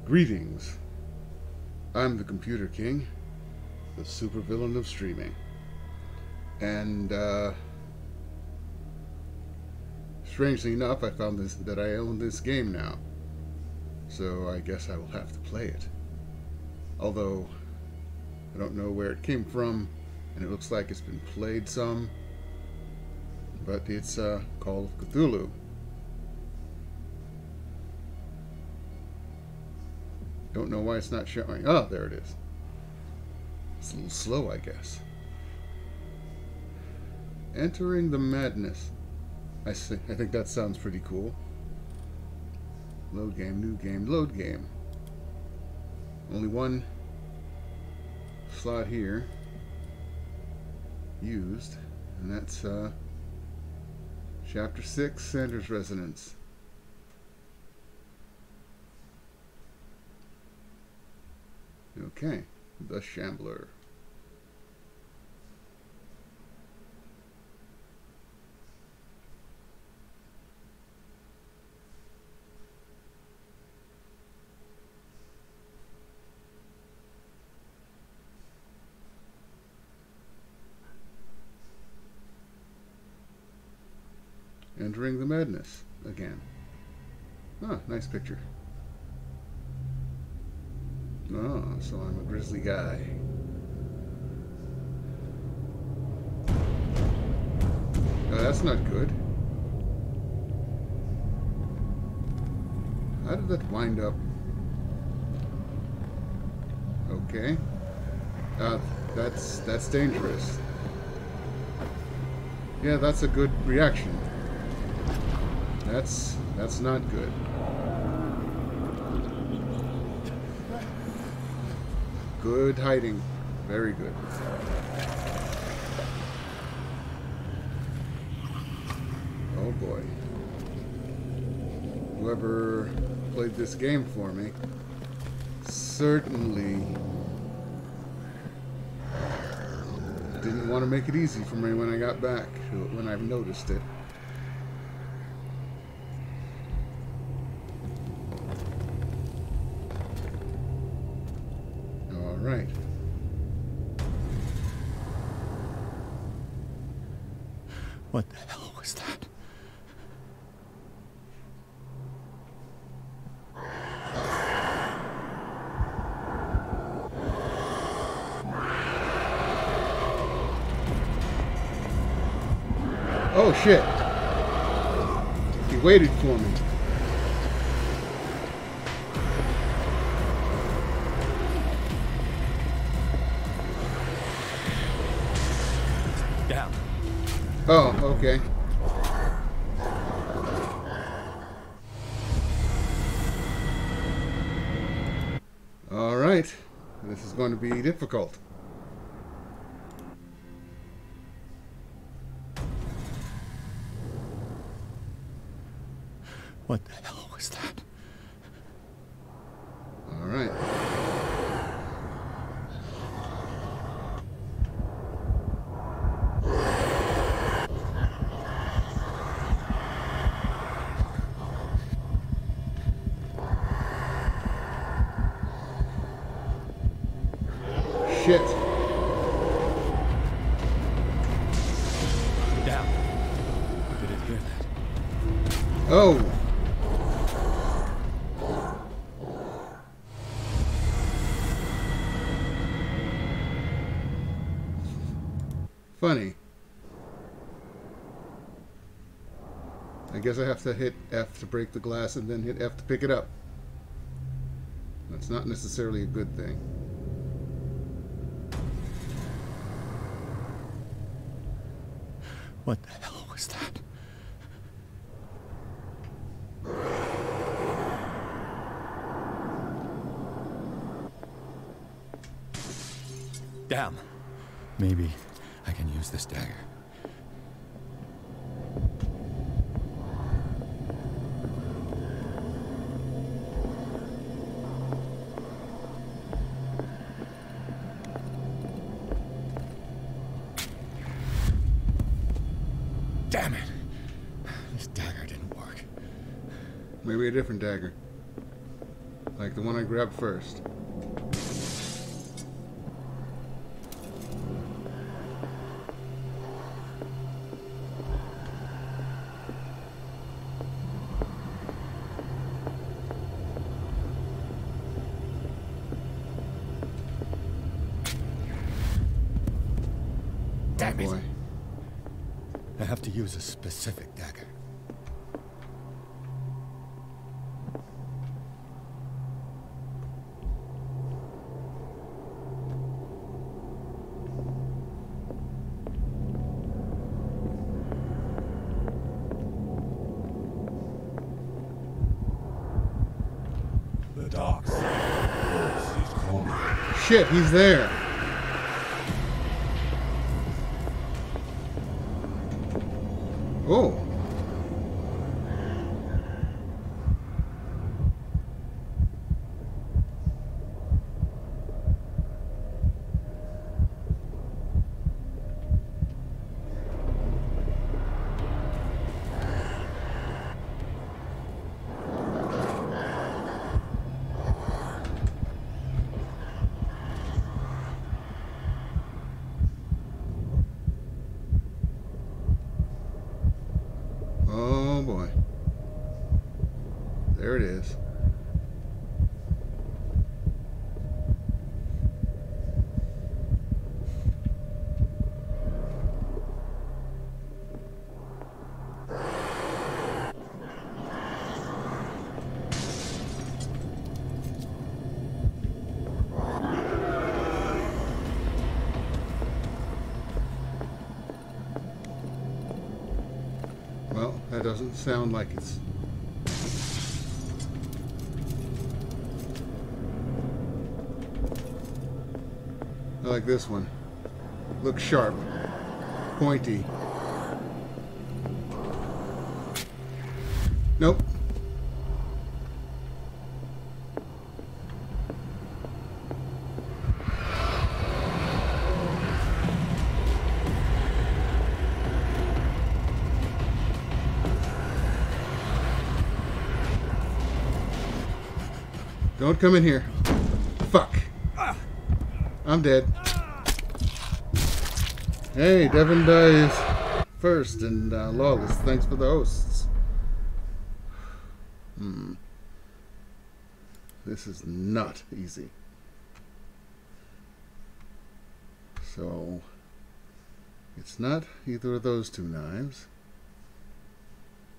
Greetings. I'm the Computer King, the supervillain of streaming. And, strangely enough, I found that I own this game now. So I guess I will have to play it. Although, I don't know where it came from, and it looks like it's been played some. But it's, Call of Cthulhu. Don't know why it's not showing. Oh, there it is. It's a little slow, I guess. Entering the Madness. I think that sounds pretty cool. Load game, new game, load game. Only one slot here used, and that's Chapter 6, Sanders Resonance. Okay, the Shambler. Entering the Madness again. Ah, nice picture. Oh, so I'm a grizzly guy. Oh, that's not good. How did that wind up? Okay. That's dangerous. Yeah, that's a good reaction. That's not good. Good hiding. Very good. Oh boy. Whoever played this game for me certainly didn't want to make it easy for me when I got back, when I've noticed it. Right. What the hell was that? Oh shit. He waited for me. Down. Oh, okay. All right. This is going to be difficult. What the hell was that? All right. Shit. Down. Did it hear that? Oh. Funny. I guess I have to hit F to break the glass and then hit F to pick it up. That's not necessarily a good thing. What the hell was that? Damn. Maybe I can use this dagger. Damn it. This dagger didn't work. Maybe a different dagger. Like the one I grabbed first. Damn Oh it. boy. I have to use a specific dagger. The dark side is calling. Shit, he's there. Oh. Oh boy. There it is. Well, that doesn't sound like it's... I like this one. Looks sharp. Pointy. Nope. Don't come in here. Fuck. I'm dead. Hey, Devin dies first, and Lawless, thanks for the hosts. This is not easy. So, it's not either of those two knives.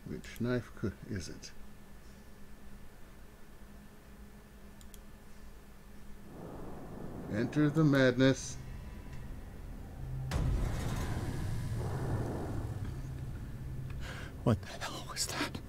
Which knife is it? Enter the madness. What the hell was that?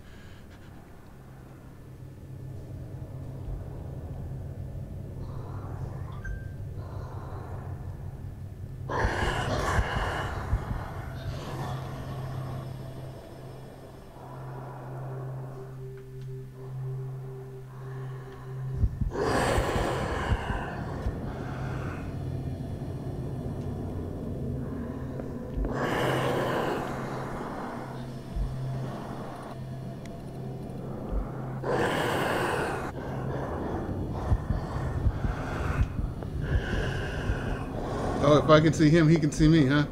Oh, if I can see him, he can see me, huh?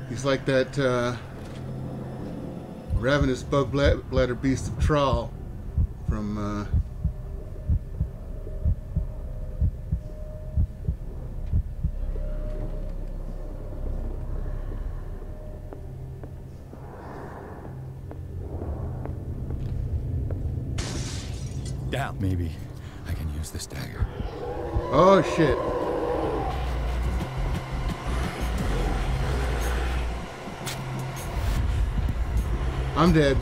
He's like that ravenous bug bladder beast of Trawl from Down. Maybe I can use this dagger. Oh shit. I'm dead.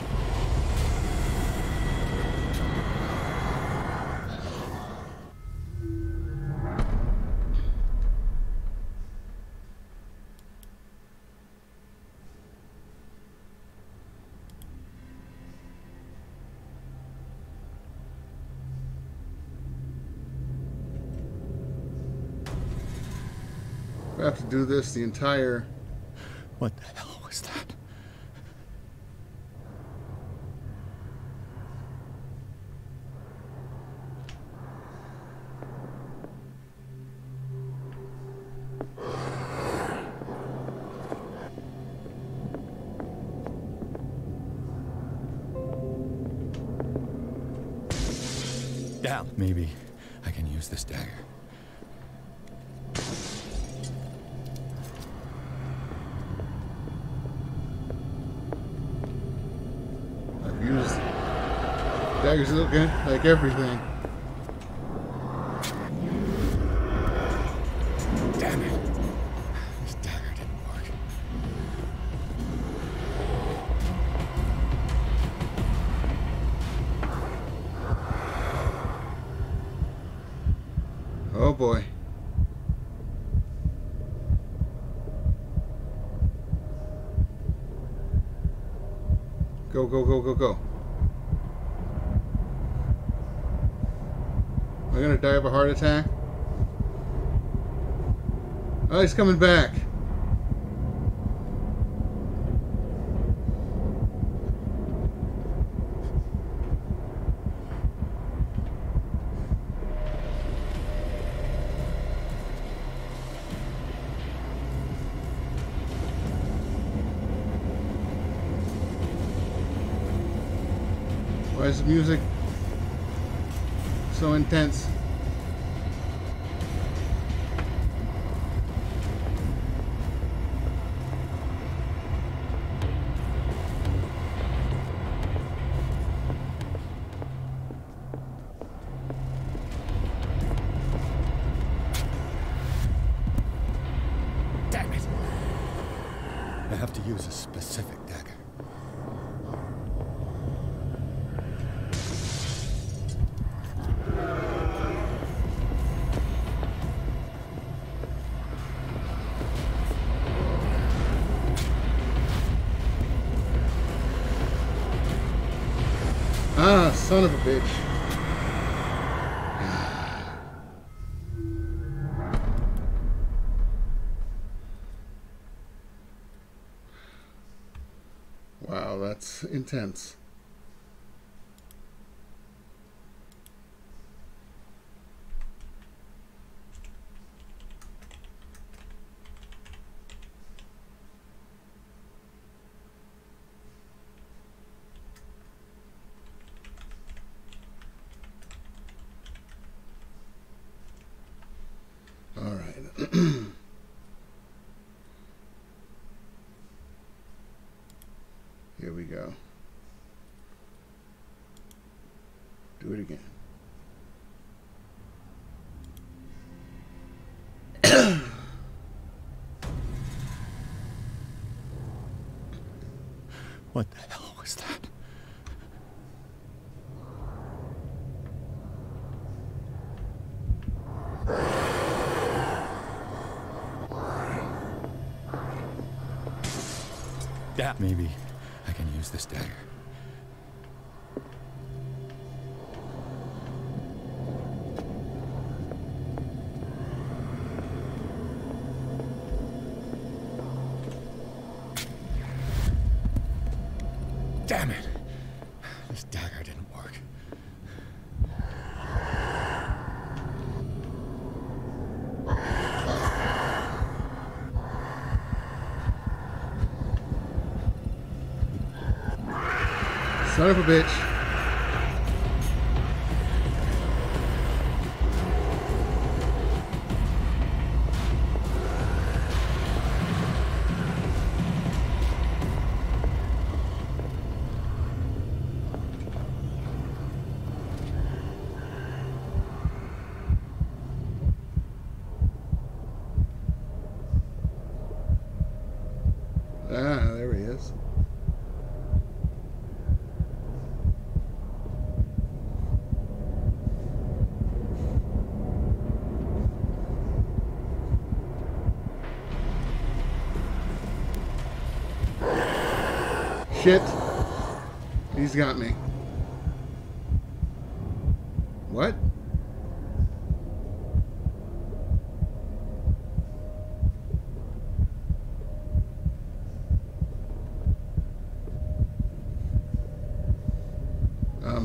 I have to do this the entire... What the hell was that? Down. Maybe I can use this dagger. I've used daggers looking like everything. Damn it. This dagger didn't work. Oh boy. Go, go, go, go, go. Am I gonna die of a heart attack? Oh, he's coming back. Why is the music so intense? Damn it. I have to use a specific dagger. Ah, son of a bitch. Wow, that's intense. All right. Here we go. Do it again. What the hell was that? Yeah. Maybe I can use this dagger. Damn it! This dagger didn't work. Son of a bitch. Ah, there he is. Shit. He's got me. What?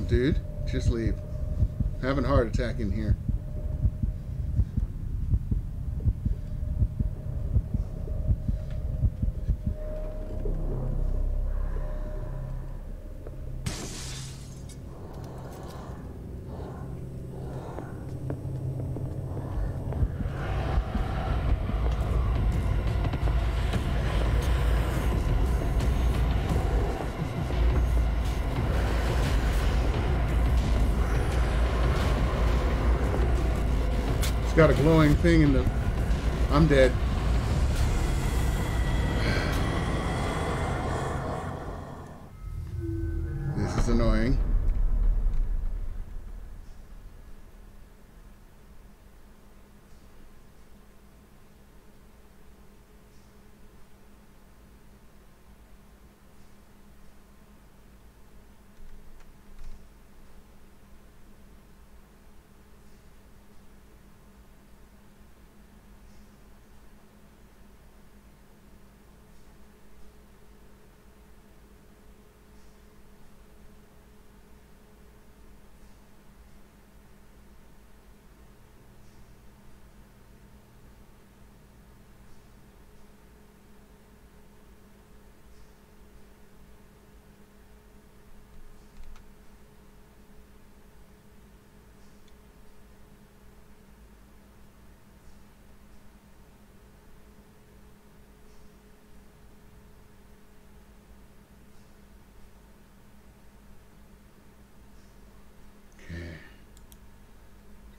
Dude, just leave. Having a heart attack in here. It's got a glowing thing in the... I'm dead. This is annoying.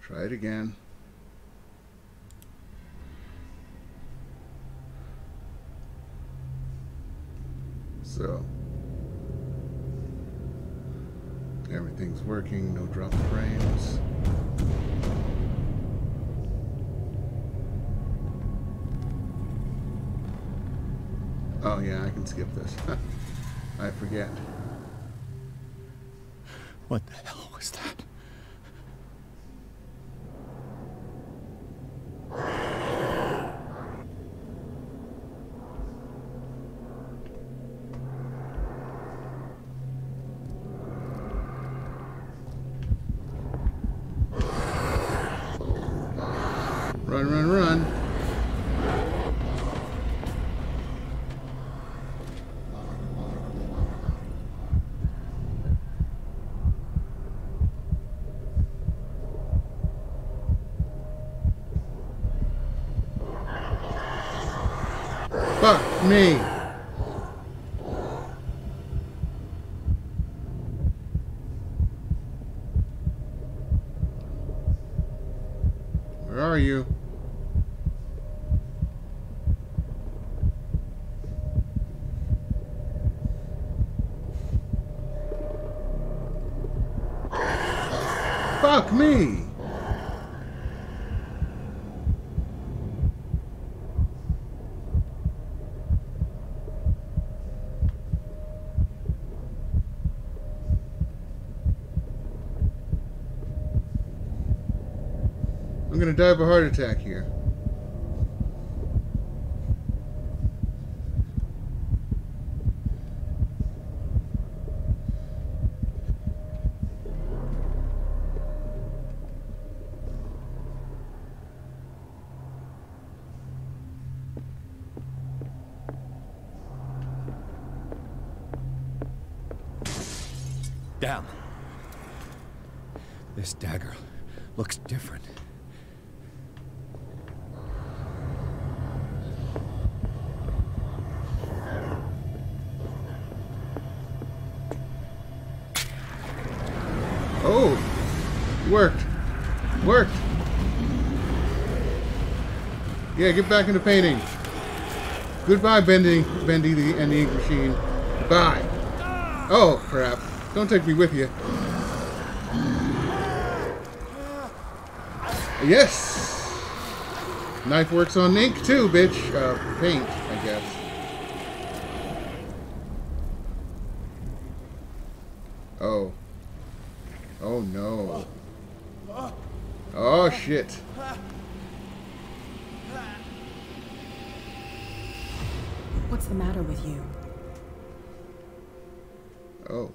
Try it again. So, everything's working, no drop frames. Oh yeah, I can skip this. I forget. What the hell was that? Run, run, run. Fuck me. Where are you? Fuck me! I'm gonna die of a heart attack here. Down. This dagger looks different. Oh! Worked. Worked! Yeah, get back into painting. Goodbye, Bendy the Ink Machine. Goodbye. Oh, crap. Don't take me with you. Yes! Knife works on ink too, bitch. Paint, I guess. Oh. Oh no. Oh shit. What's the matter with you? Oh.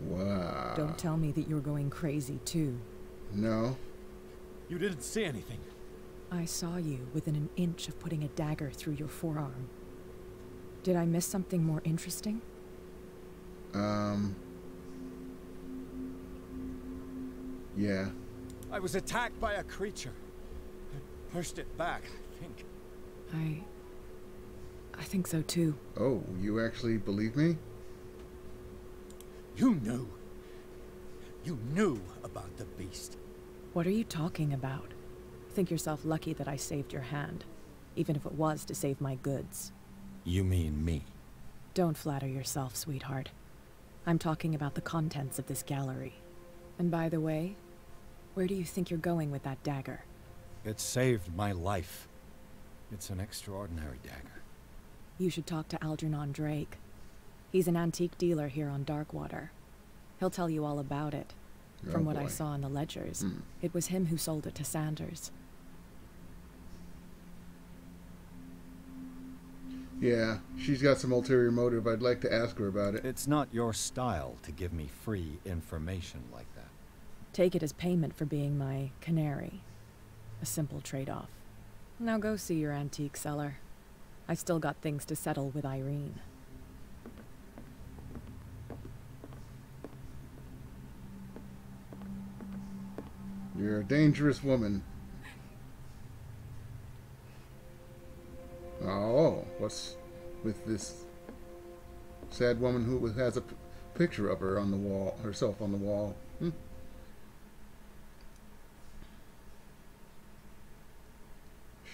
Wow. Don't tell me that you're going crazy too. No. You didn't see anything. I saw you within an inch of putting a dagger through your forearm. Did I miss something more interesting? Yeah. I was attacked by a creature. I pushed it back, I think. I think so too. Oh, you actually believe me? You knew. You knew about the beast. What are you talking about? Think yourself lucky that I saved your hand, even if it was to save my goods. You mean me? Don't flatter yourself, sweetheart. I'm talking about the contents of this gallery. And by the way, where do you think you're going with that dagger? It saved my life. It's an extraordinary dagger. You should talk to Algernon Drake. He's an antique dealer here on Darkwater. He'll tell you all about it. From what I saw in the ledgers, it was him who sold it to Sanders. Yeah, she's got some ulterior motive. I'd like to ask her about it. It's not your style to give me free information like that. Take it as payment for being my canary. A simple trade-off. Now go see your antique seller. I've still got things to settle with Irene. You're a dangerous woman. Oh, what's with this sad woman who has a picture of her on the wall, herself on the wall?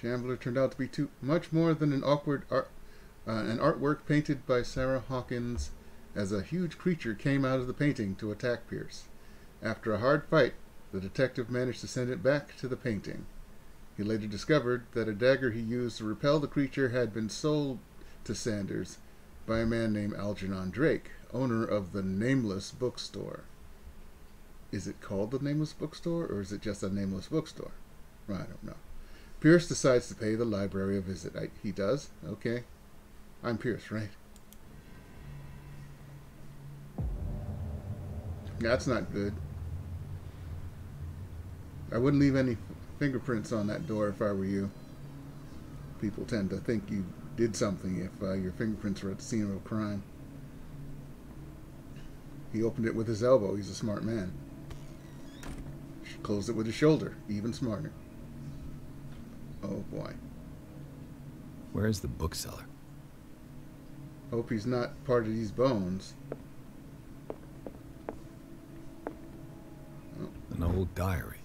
Shambler turned out to be much more than an artwork painted by Sarah Hawkins, as a huge creature came out of the painting to attack Pierce. After a hard fight, the detective managed to send it back to the painting. He later discovered that a dagger he used to repel the creature had been sold to Sanders by a man named Algernon Drake, owner of the Nameless Bookstore. Is it called the Nameless Bookstore, or is it just a Nameless Bookstore? I don't know. Pierce decides to pay the library a visit. He does? Okay. I'm Pierce, right? That's not good. I wouldn't leave any fingerprints on that door if I were you. People tend to think you did something if your fingerprints are at the scene of a crime. He opened it with his elbow. He's a smart man. Closed it with his shoulder. Even smarter. Oh boy. Where's the bookseller? Hope he's not part of these bones. Oh. An old diary.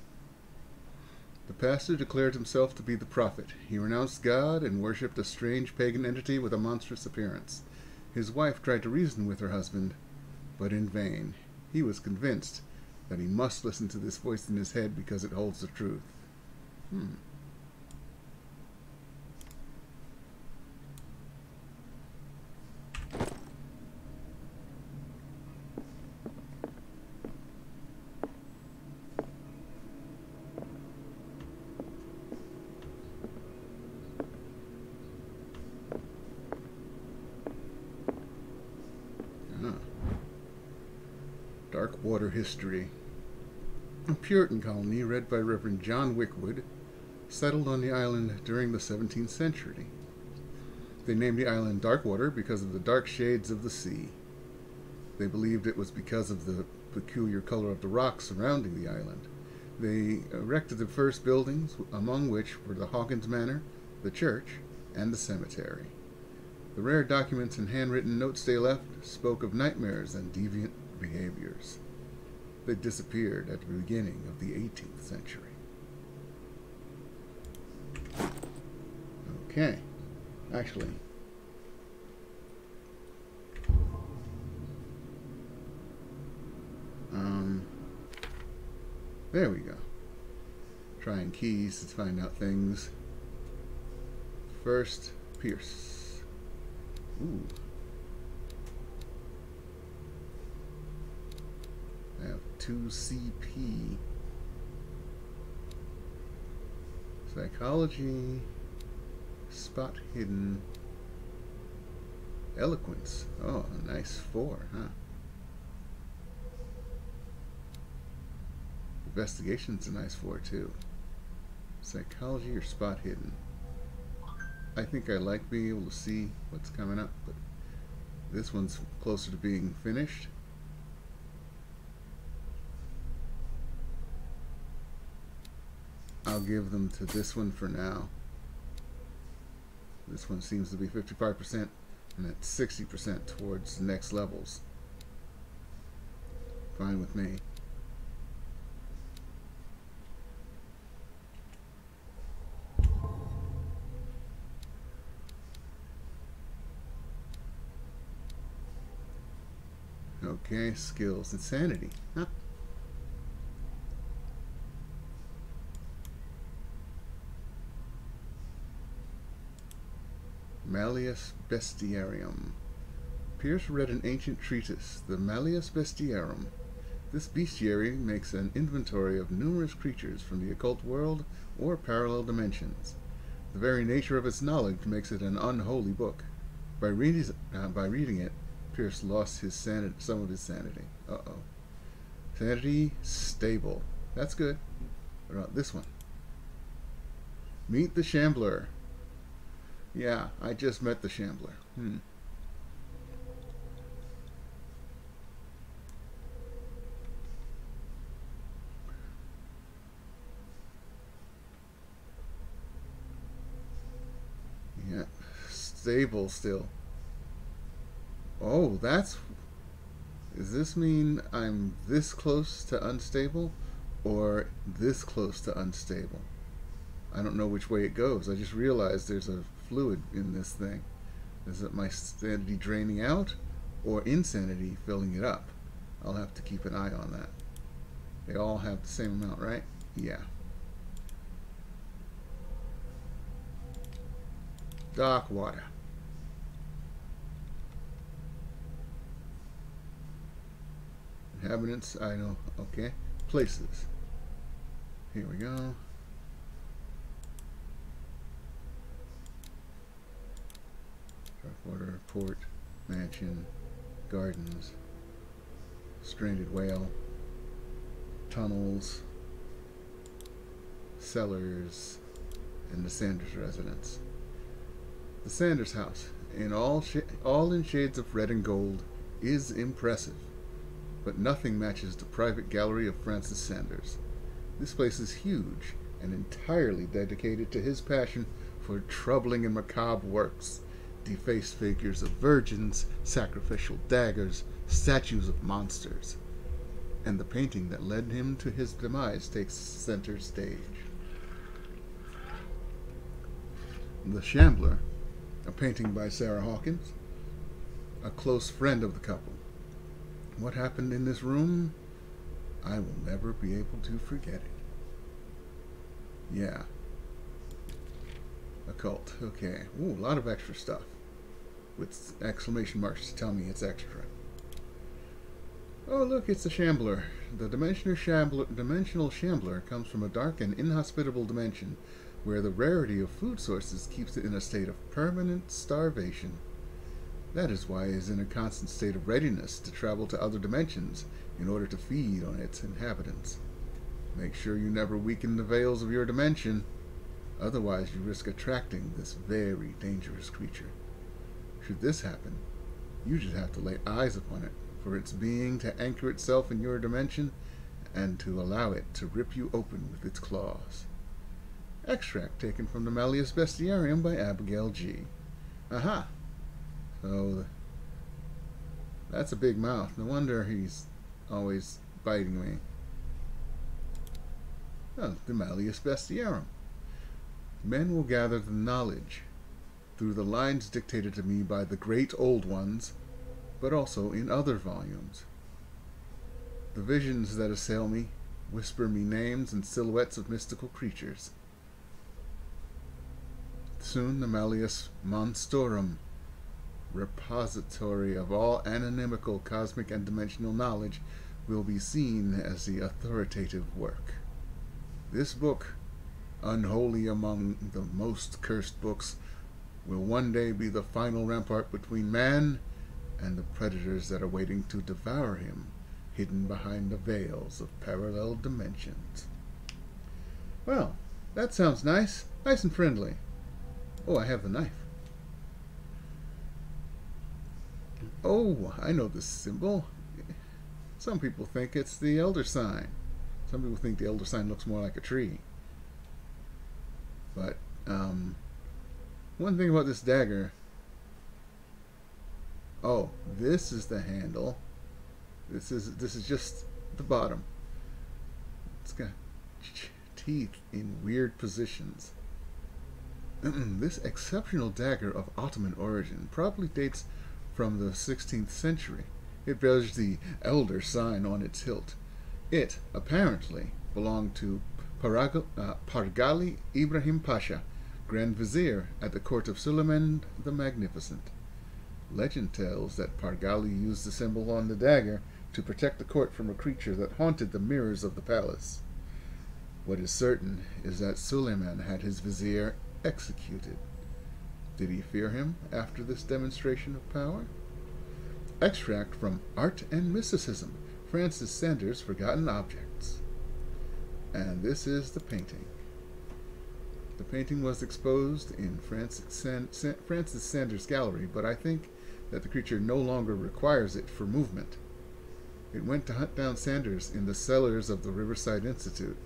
The pastor declared himself to be the prophet. He renounced God and worshipped a strange pagan entity with a monstrous appearance. His wife tried to reason with her husband, but in vain. He was convinced that he must listen to this voice in his head because it holds the truth. Darkwater history. A Puritan colony read by Reverend John Wickwood settled on the island during the 17th century. They named the island Darkwater because of the dark shades of the sea. They believed it was because of the peculiar color of the rocks surrounding the island. They erected the first buildings, among which were the Hawkins Manor, the church, and the cemetery. The rare documents and handwritten notes they left spoke of nightmares and deviant behaviors. They disappeared at the beginning of the 18th century. Okay. Actually, there we go. Trying keys to find out things. First, Pierce. Ooh. I have 2 CP. Psychology. Spot hidden. Eloquence. Oh, a nice 4, huh? Investigation's a nice 4 too. Psychology or spot hidden. I think I like being able to see what's coming up, but this one's closer to being finished. I'll give them to this one for now. This one seems to be 55% and at 60% towards the next levels. Fine with me. Okay, skills. Insanity. Huh? Malleus Bestiarium. Pierce read an ancient treatise, the Malleus Bestiarum. This bestiary makes an inventory of numerous creatures from the occult world or parallel dimensions. The very nature of its knowledge makes it an unholy book. By reading it, Pierce lost his some of his sanity. Uh-oh. Sanity stable. That's good. What about this one? Meet the Shambler. Yeah, I just met the Shambler. Yeah, stable still. Oh, that's... Does this mean I'm this close to unstable or this close to unstable? I don't know which way it goes. I just realized there's a fluid in this thing. Is it my sanity draining out or insanity filling it up? I'll have to keep an eye on that. They all have the same amount, right? Yeah. Dark water. Inhabitants, I know. Okay. Places. Here we go. Dark water, port, mansion, gardens, stranded whale, tunnels, cellars, and the Sanders residence. The Sanders house, in all in shades of red and gold, is impressive, but nothing matches the private gallery of Francis Sanders. This place is huge and entirely dedicated to his passion for troubling and macabre works, defaced figures of virgins, sacrificial daggers, statues of monsters, and the painting that led him to his demise takes center stage. The Shambler, a painting by Sarah Hawkins, a close friend of the couple. What happened in this room? I will never be able to forget it. Yeah. Occult. Okay. Ooh, a lot of extra stuff. With exclamation marks to tell me it's extra. Oh, look, it's the Shambler. The dimensional Shambler comes from a dark and inhospitable dimension where the rarity of food sources keeps it in a state of permanent starvation. That is why it is in a constant state of readiness to travel to other dimensions in order to feed on its inhabitants. Make sure you never weaken the veils of your dimension, otherwise you risk attracting this very dangerous creature. Should this happen, you just have to lay eyes upon it, for its being to anchor itself in your dimension and to allow it to rip you open with its claws. Extract taken from the Malleus Bestiarium by Abigail G. Aha! So, that's a big mouth. No wonder he's always biting me. Oh, the Malleus Bestiarum. Men will gather the knowledge through the lines dictated to me by the great old ones, but also in other volumes. The visions that assail me whisper me names and silhouettes of mystical creatures. Soon the Malleus Monstorum, repository of all anonymical cosmic and dimensional knowledge, will be seen as the authoritative work. This book, unholy among the most cursed books, will one day be the final rampart between man and the predators that are waiting to devour him, hidden behind the veils of parallel dimensions. Well, that sounds nice. Nice and friendly. Oh, I have the knife. Oh, I know this symbol. Some people think it's the elder sign. Some people think the elder sign looks more like a tree. But, one thing about this dagger... Oh, this is the handle. This is just the bottom. It's got teeth in weird positions. This exceptional dagger of Ottoman origin probably dates from the 16th century. It bears the elder sign on its hilt. It, apparently, belonged to Pargali Ibrahim Pasha, Grand Vizier at the court of Suleiman the Magnificent. Legend tells that Pargali used the symbol on the dagger to protect the court from a creature that haunted the mirrors of the palace. What is certain is that Suleiman had his vizier executed. Did he fear him after this demonstration of power? Extract from Art and Mysticism, Francis Sanders' Forgotten Objects. And this is the painting. The painting was exposed in Francis Sanders' gallery, but I think that the creature no longer requires it for movement. It went to hunt down Sanders in the cellars of the Riverside Institute.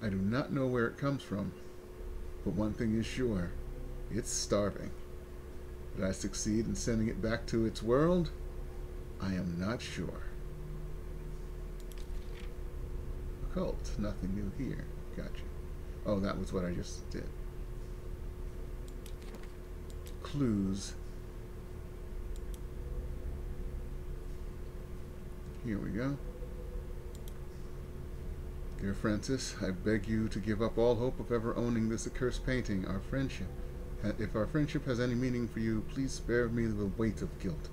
I do not know where it comes from, but one thing is sure. It's starving. Did I succeed in sending it back to its world? I am not sure. Occult. Nothing new here. Gotcha. Oh, that was what I just did. Clues. Here we go. Dear Francis, I beg you to give up all hope of ever owning this accursed painting, our friendship. If our friendship has any meaning for you, please spare me the weight of guilt.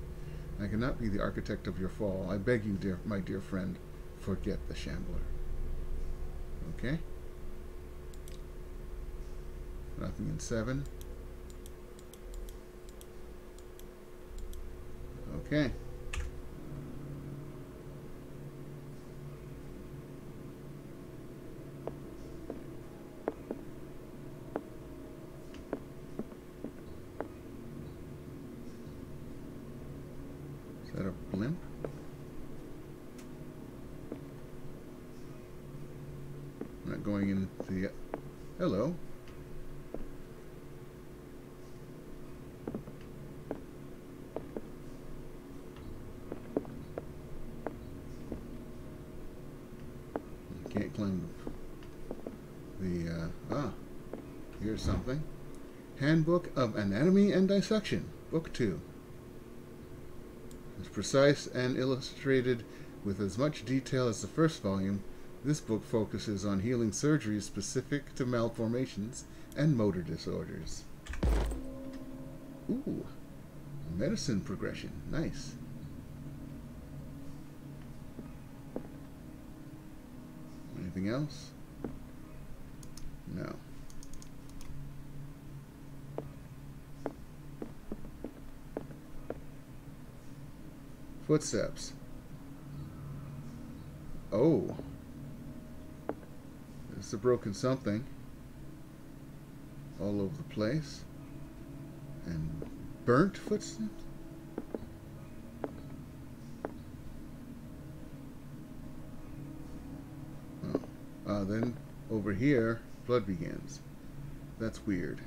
I cannot be the architect of your fall. I beg you, my dear friend, forget the Shambler. Okay. Nothing in 7. Okay. Is that a blimp? I'm not going into the... Hello. Can't climb the here's something. Handbook of Anatomy and Dissection, Book 2. It's precise and illustrated with as much detail as the first volume. This book focuses on healing surgeries specific to malformations and motor disorders. Ooh, medicine progression, nice. Anything else? No. Footsteps. Oh. There's a broken something all over the place. And burnt footsteps? Then over here, blood begins. That's weird.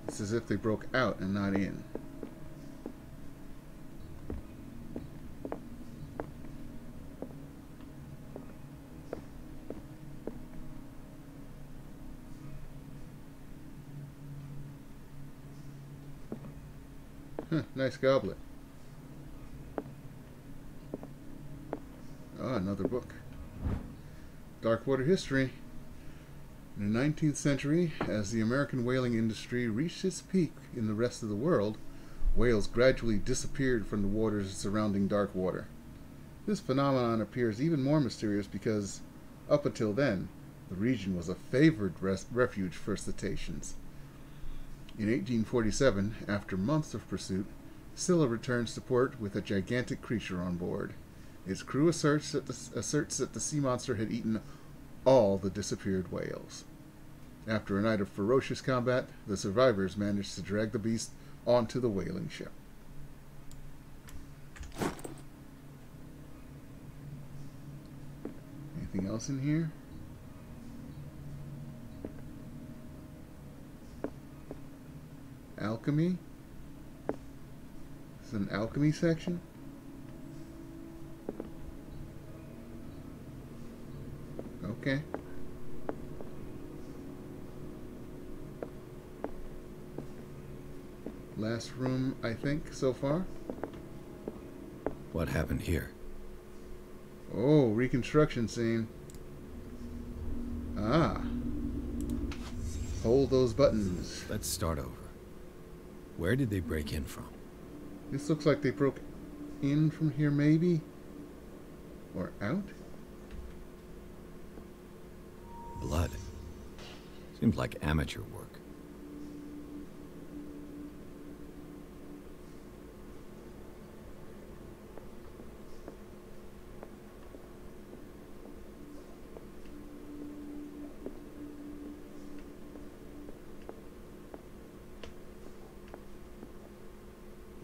It's as if they broke out and not in. Huh, nice goblet. Ah, another book. Darkwater history. In the 19th century, as the American whaling industry reached its peak in the rest of the world, whales gradually disappeared from the waters surrounding Darkwater. This phenomenon appears even more mysterious because, up until then, the region was a favored refuge for cetaceans. In 1847, after months of pursuit, Scylla returns to port with a gigantic creature on board. Its crew asserts that the sea monster had eaten all the disappeared whales. After a night of ferocious combat, the survivors managed to drag the beast onto the whaling ship. Anything else in here? Alchemy? This is an alchemy section? Okay. Last room, I think, so far. What happened here? Oh, reconstruction scene. Ah. Hold those buttons. Let's start over. Where did they break in from? This looks like they broke in from here, maybe? Or out? Blood. Seems like amateur work.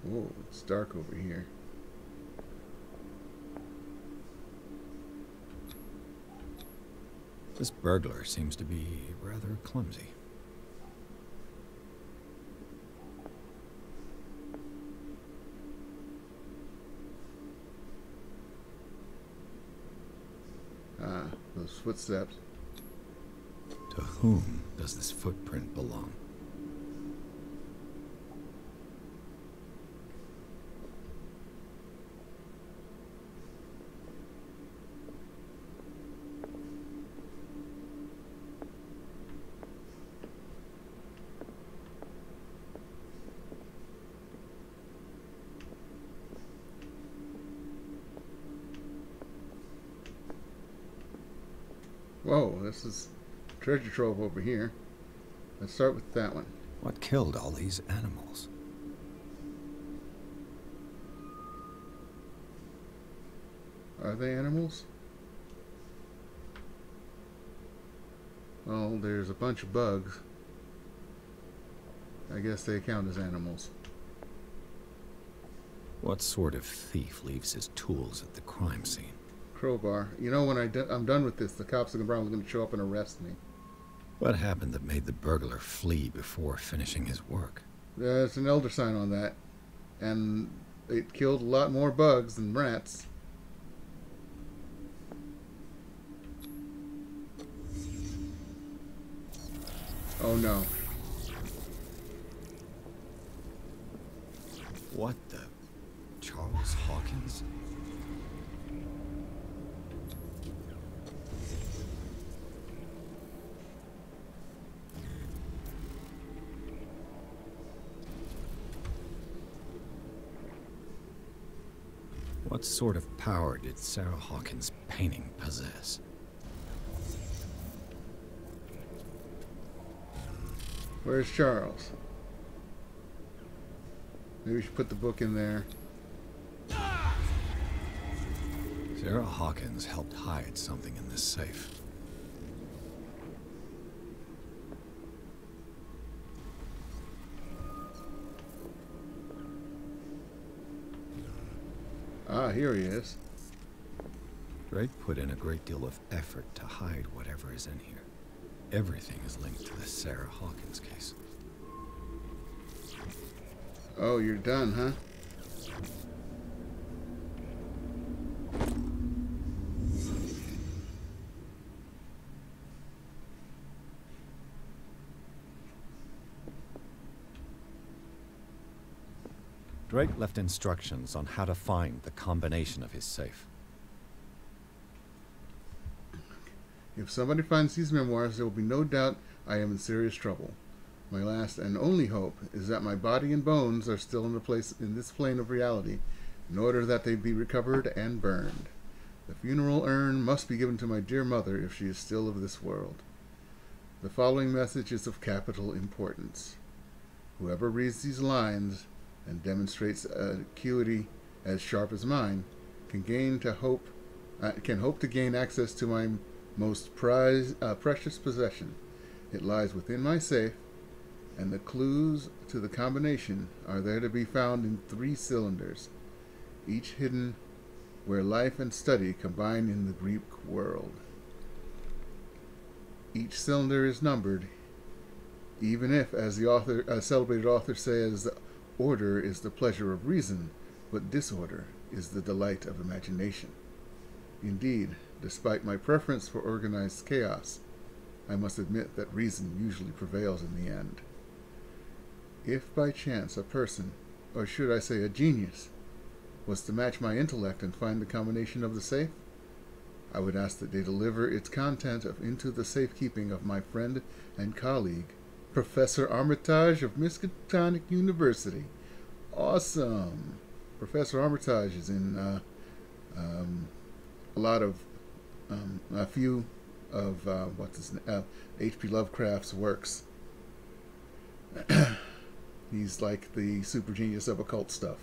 Whoa, it's dark over here. This burglar seems to be rather clumsy. Ah, those footsteps. To whom does this footprint belong? Whoa, this is treasure trove over here. Let's start with that one. What killed all these animals? Are they animals? Well, there's a bunch of bugs. I guess they count as animals. What sort of thief leaves his tools at the crime scene? Crowbar. You know, when I'm done with this, the cops are probably going to show up and arrest me. What happened that made the burglar flee before finishing his work? There's an elder sign on that. And it killed a lot more bugs than rats. Oh no. What the? Charles Hawkins? What sort of power did Sarah Hawkins' painting possess? Where's Charles? Maybe we should put the book in there. Sarah Hawkins helped hide something in this safe. Ah, here he is. Drake put in a great deal of effort to hide whatever is in here. Everything is linked to the Sarah Hawkins case. Oh, you're done, huh? Drake left instructions on how to find the combination of his safe. If somebody finds these memoirs, there will be no doubt I am in serious trouble. My last and only hope is that my body and bones are still in a place in this plane of reality, in order that they be recovered and burned. The funeral urn must be given to my dear mother if she is still of this world. The following message is of capital importance. Whoever reads these lines and demonstrates acuity as sharp as mine can hope to gain access to my most precious possession. It lies within my safe, and the clues to the combination are there to be found in 3 cylinders, each hidden where life and study combine in the Greek world. Each cylinder is numbered, even if, as the celebrated author says, order is the pleasure of reason, but disorder is the delight of imagination. Indeed, despite my preference for organized chaos, I must admit that reason usually prevails in the end. If by chance a person, or should I say a genius, was to match my intellect and find the combination of the safe, I would ask that they deliver its content into the safekeeping of my friend and colleague, Professor Armitage of Miskatonic University. Awesome! Professor Armitage is in a few of H.P. Lovecraft's works. He's like the super genius of occult stuff.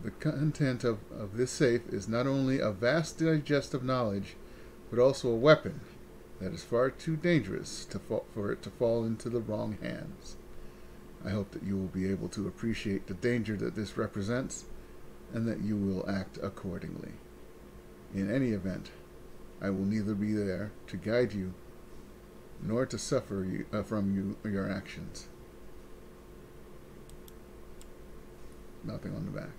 The content of this safe is not only a vast digest of knowledge, but also a weapon that is far too dangerous for it to fall into the wrong hands. I hope that you will be able to appreciate the danger that this represents, and that you will act accordingly. In any event, I will neither be there to guide you, nor to suffer from your actions. Nothing on the back.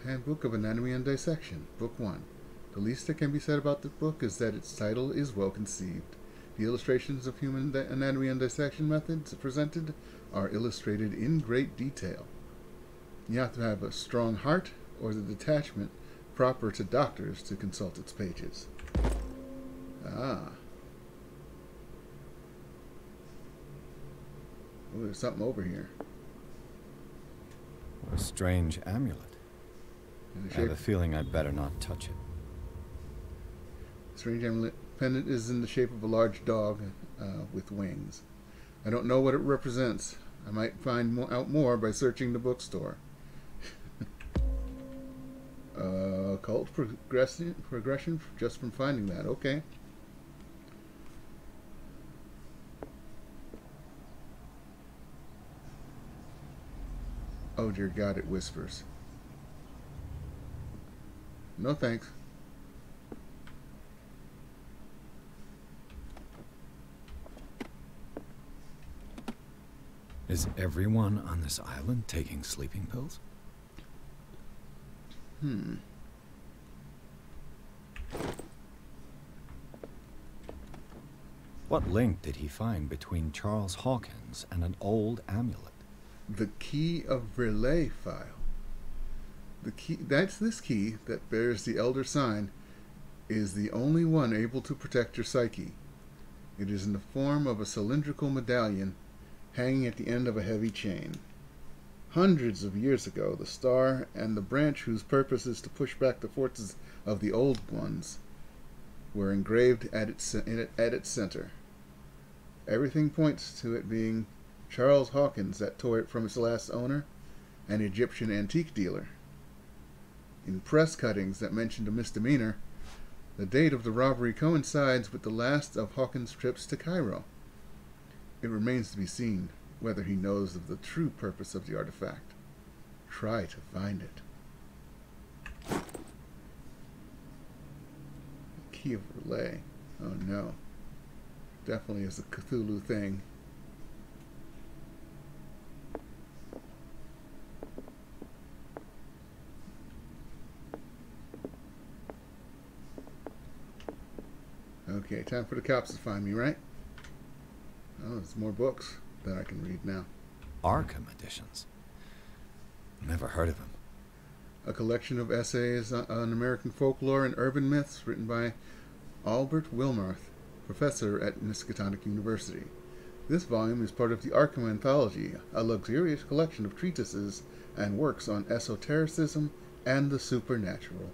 Handbook of Anatomy and Dissection, Book 1. The least that can be said about the book is that its title is well conceived. The illustrations of human anatomy and dissection methods presented are illustrated in great detail. You have to have a strong heart or the detachment proper to doctors to consult its pages. Ah. Oh, there's something over here. A strange amulet. I have a feeling I'd better not touch it. Strange amulet pendant is in the shape of a large dog with wings. I don't know what it represents. I might find out more by searching the bookstore. Occult progression just from finding that. Okay. Oh dear God, it whispers. No thanks. Is everyone on this island taking sleeping pills? What link did he find between Charles Hawkins and an old amulet? The key of relay file. The key, that's this key that bears the elder sign, is the only one able to protect your psyche. It is in the form of a cylindrical medallion hanging at the end of a heavy chain. Hundreds of years ago, the star and the branch whose purpose is to push back the forces of the old ones were engraved at its center. Everything points to it being Charles Hawkins that tore it from its last owner, an Egyptian antique dealer. In press cuttings that mentioned a misdemeanor, the date of the robbery coincides with the last of Hawkins' trips to Cairo. It remains to be seen whether he knows of the true purpose of the artifact. Try to find it. Key of relay. Oh no. Definitely is a Cthulhu thing. Okay, time for the cops to find me, right? Oh, there's more books that I can read now. Arkham editions. Never heard of him. A collection of essays on American folklore and urban myths written by Albert Wilmarth, professor at Miskatonic University. This volume is part of the Arkham Anthology, a luxurious collection of treatises and works on esotericism and the supernatural.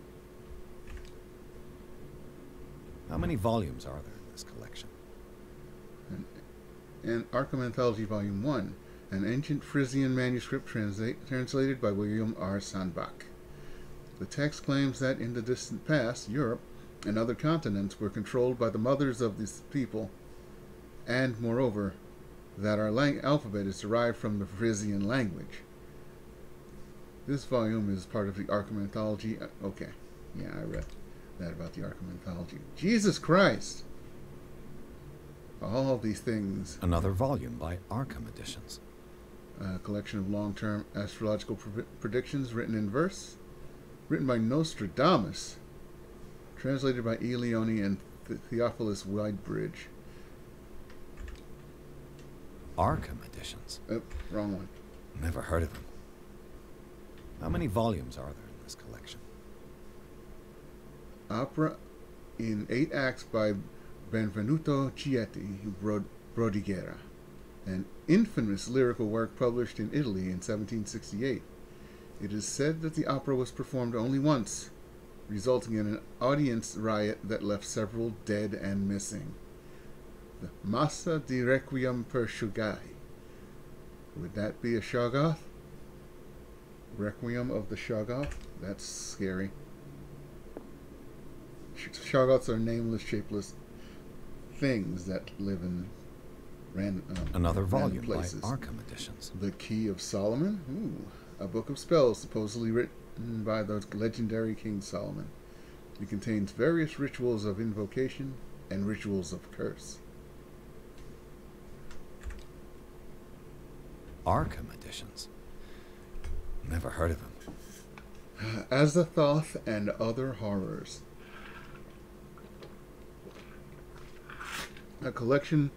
How many volumes are there in this collection? And Arkham Anthology Volume 1, an ancient Frisian manuscript translated by William R. Sandbach. The text claims that in the distant past, Europe and other continents were controlled by the mothers of these people, and, moreover, that our alphabet is derived from the Frisian language. This volume is part of the Arkham Anthology. Okay, yeah, I read that about the Arkham Anthology. Jesus Christ! All of these things. Another volume by Arkham Editions. A collection of long-term astrological predictions written in verse. Written by Nostradamus. Translated by E. Leone and Theophilus Widebridge. Arkham editions? Oh, wrong one. Never heard of them. How many volumes are there in this collection? Opera in 8 acts by Benvenuto Chieti Brodighera. An infamous lyrical work published in Italy in 1768. It is said that the opera was performed only once, resulting in an audience riot that left several dead and missing. The Massa di Requiem per Shoghi. Would that be a Shoggoth? Requiem of the Shoggoth? That's scary. Shoggoths are nameless, shapeless things that live in another volume places. By Arkham editions. The Key of Solomon? Ooh, a book of spells supposedly written by the legendary King Solomon. It contains various rituals of invocation and rituals of curse. Arkham editions? Never heard of them. Azathoth and Other Horrors. A collection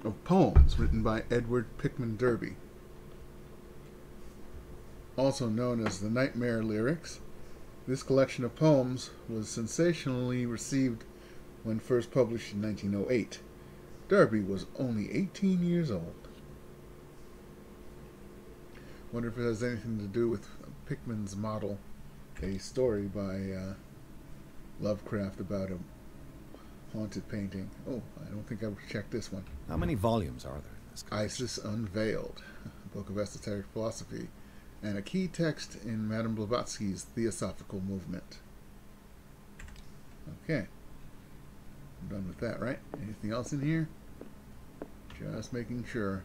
of poems written by Edward Pickman Derby. Also known as the Nightmare Lyrics, this collection of poems was sensationally received when first published in 1908. Derby was only 18 years old. Wonder if it has anything to do with Pickman's Model, a story by Lovecraft about a haunted painting. Oh, I don't think I've checked this one. How many volumes are there in this collection? Isis Unveiled, a book of esoteric philosophy, and a key text in Madame Blavatsky's Theosophical Movement. Okay. I'm done with that, right? Anything else in here? Just making sure.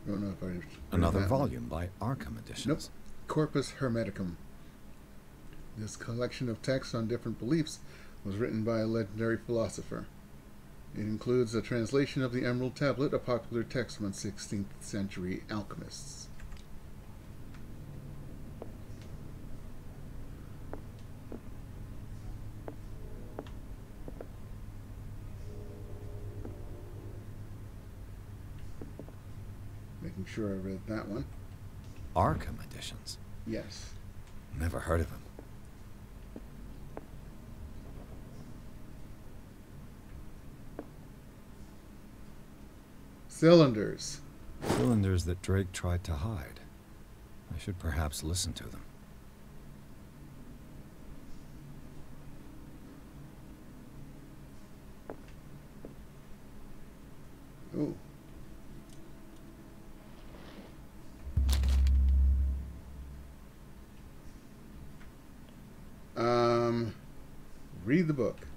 Don't know if I another volume by Arkham editions. Nope. Corpus Hermeticum. This collection of texts on different beliefs was written by a legendary philosopher. It includes a translation of the Emerald Tablet, a popular text among 16th century alchemists. Making sure I read that one. Arkham editions? Yes. Never heard of them. Cylinders. Cylinders that Drake tried to hide. I should perhaps listen to them. Ooh. Read the book.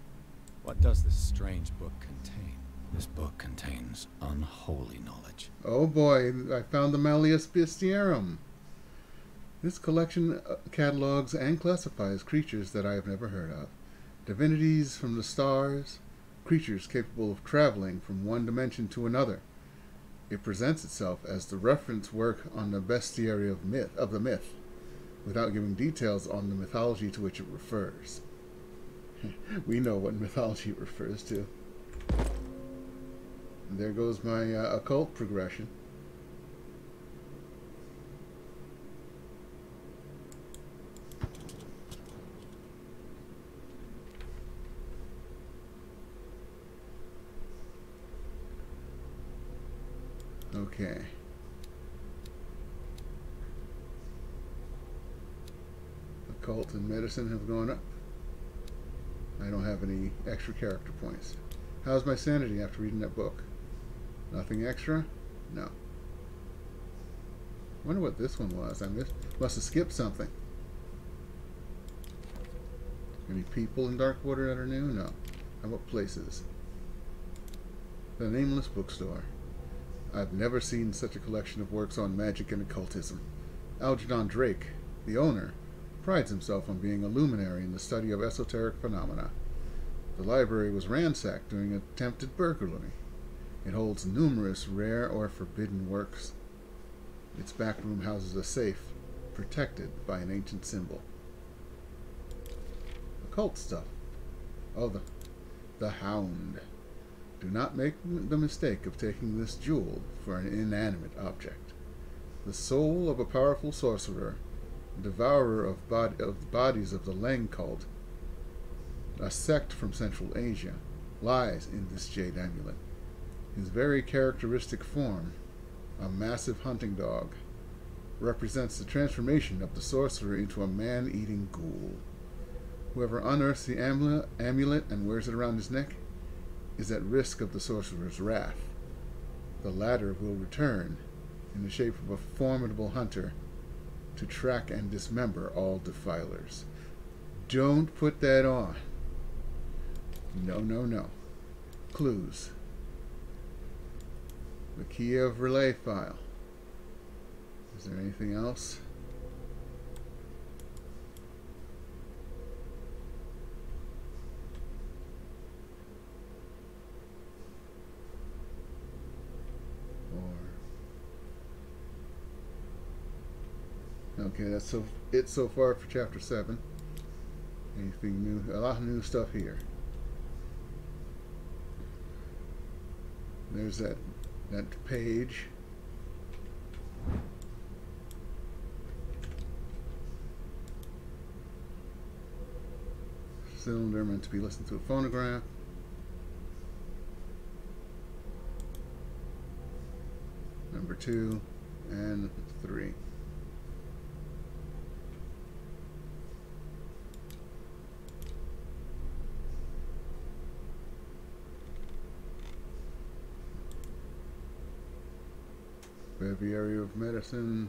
What does this strange book contain? This book contains unholy knowledge. Oh boy, I found the Malleus Bestiarum. This collection catalogs and classifies creatures that I have never heard of. Divinities from the stars, creatures capable of traveling from one dimension to another. It presents itself as the reference work on the bestiary of the myth, without giving details on the mythology to which it refers. We know what mythology it refers to. And there goes my occult progression. Okay. Occult and medicine have gone up. I don't have any extra character points. How's my sanity after reading that book? Nothing extra? No. Wonder what this one was. I must have skipped something. Any people in Darkwater that are new? No. How about places? The Nameless Bookstore. I've never seen such a collection of works on magic and occultism. Algernon Drake, the owner, prides himself on being a luminary in the study of esoteric phenomena. The library was ransacked during an attempted burglary. It holds numerous rare or forbidden works. Its back room houses a safe, protected by an ancient symbol. Occult stuff. Oh, the Hound. Do not make the mistake of taking this jewel for an inanimate object. The soul of a powerful sorcerer, devourer of the bodies of the Leng cult, a sect from Central Asia, lies in this jade amulet. His very characteristic form, a massive hunting dog, represents the transformation of the sorcerer into a man-eating ghoul. Whoever unearths the amulet and wears it around his neck is at risk of the sorcerer's wrath. The latter will return in the shape of a formidable hunter to track and dismember all defilers. Don't put that on. No, no, no. Clues. The key of relay file. Is there anything else? Okay, that's it so far for chapter 7. Anything new? A lot of new stuff here. There's that page. Cylinder meant to be listening to a phonograph. Number 2 and 3. Breviary of Medicine.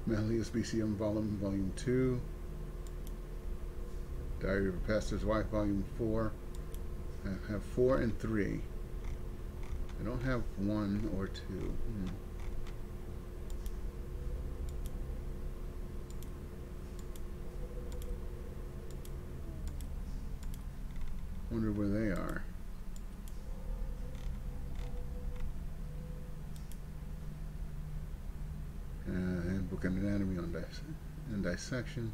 Malleus BCM Volume 2. Diary of a Pastor's Wife Volume 4. I have 4 and 3. I don't have 1 or 2. Wonder where they are. Handbook and Anatomy and Dissection.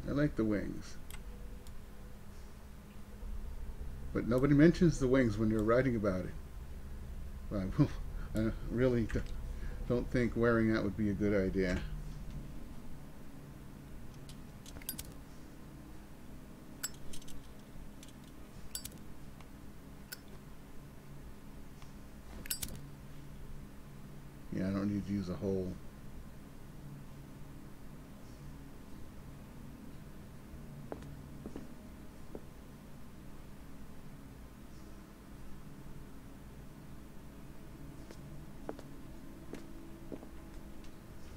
I like the wings. But nobody mentions the wings when you're writing about it. I really don't think wearing that would be a good idea. Yeah, I don't need to use a whole.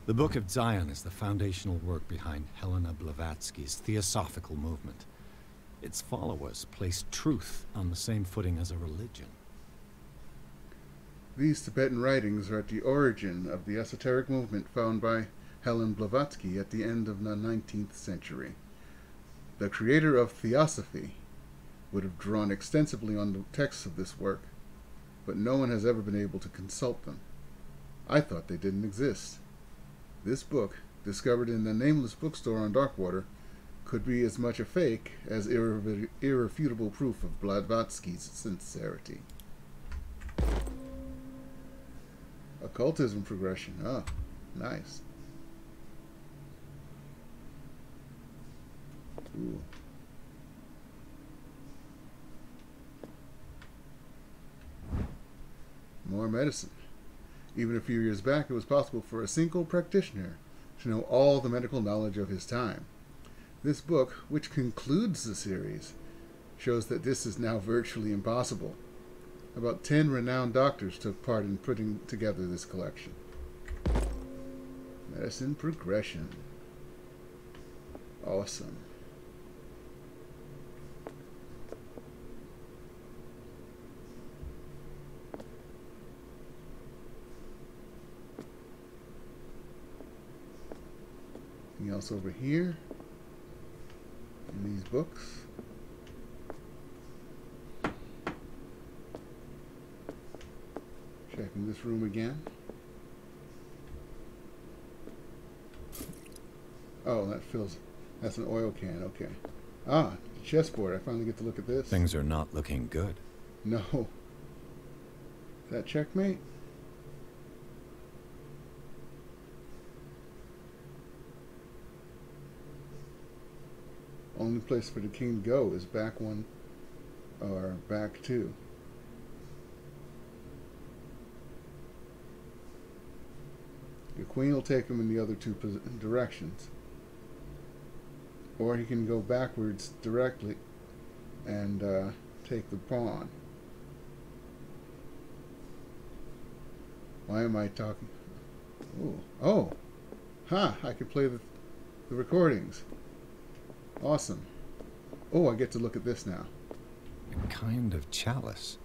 The Book of Zion is the foundational work behind Helena Blavatsky's Theosophical movement. Its followers place truth on the same footing as a religion. These Tibetan writings are at the origin of the esoteric movement found by Helen Blavatsky at the end of the 19th century. The creator of Theosophy would have drawn extensively on the texts of this work, but no one has ever been able to consult them. I thought they didn't exist. This book, discovered in a nameless bookstore on Darkwater, could be as much a fake as irrefutable proof of Blavatsky's sincerity. Occultism progression. Oh, nice. Ooh. More medicine. Even a few years back, it was possible for a single practitioner to know all the medical knowledge of his time. This book, which concludes the series, shows that this is now virtually impossible. About 10 renowned doctors took part in putting together this collection. Medicine progression. Awesome. Anything else over here in these books? Checking this room again. Oh, that fills. That's an oil can. Okay. Ah, chessboard. I finally get to look at this. Things are not looking good. No. Is that checkmate? Only place for the king to go is back one or back two. The queen will take him in the other two directions. Or he can go backwards directly and take the pawn. Why am I talking? Oh! Ha! I can play the recordings. Awesome. Oh, I get to look at this now. A kind of chalice.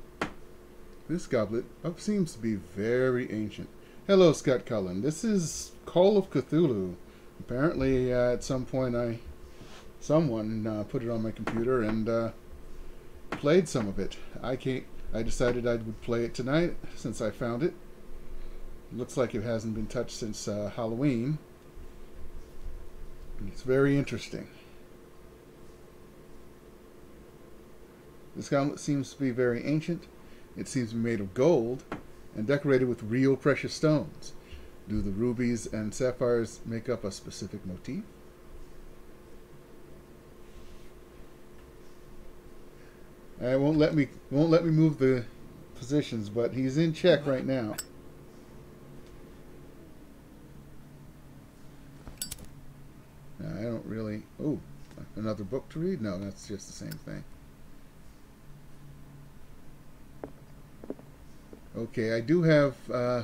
This goblet seems to be very ancient. Hello, Scott Cullen. This is Call of Cthulhu. Apparently, at some point, someone put it on my computer and played some of it. I decided I would play it tonight since I found it. It looks like it hasn't been touched since Halloween. It's very interesting. This goblet seems to be very ancient. It seems to be made of gold and decorated with real precious stones. Do the rubies and sapphires make up a specific motif? It won't let me move the positions, but he's in check right now. I don't really. Oh, another book to read? No, that's just the same thing. Okay, I do have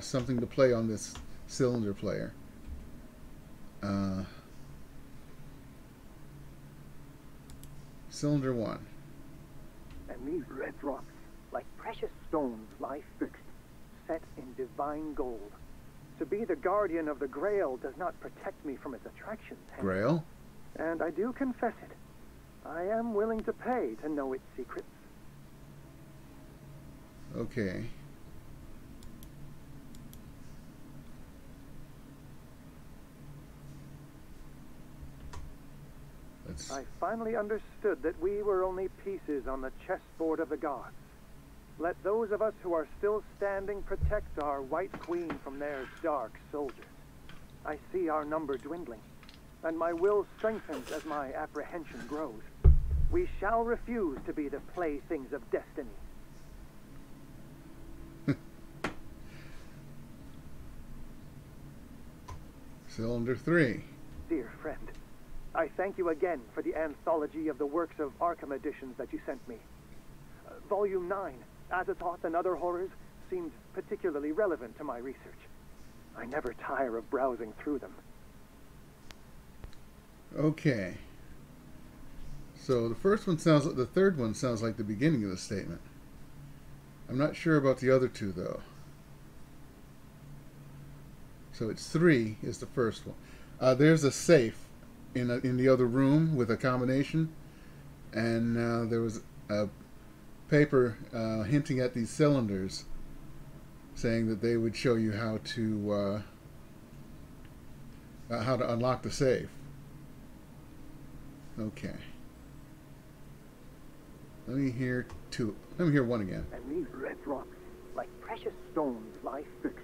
something to play on this cylinder player. Cylinder 1. And these red rocks, like precious stones, lie fixed, set in divine gold. To be the guardian of the Grail does not protect me from its attractions, Henry. Grail? And I do confess it. I am willing to pay to know its secrets. Okay. I finally understood that we were only pieces on the chessboard of the gods. Let those of us who are still standing protect our White Queen from their dark soldiers. I see our number dwindling, and my will strengthens as my apprehension grows. We shall refuse to be the playthings of destiny. Cylinder 3. Dear friend, I thank you again for the anthology of the works of Arkham editions that you sent me. Volume 9, Azathoth and Other Horrors, seemed particularly relevant to my research. I never tire of browsing through them. Okay. So the third one sounds like the beginning of the statement. I'm not sure about the other two though. So it's 3 is the first one. There's a safe in the other room with a combination, and there was a paper hinting at these cylinders, saying that they would show you how to unlock the safe. Okay. Let me hear one again. And these red rocks, like precious stones, lie fixed,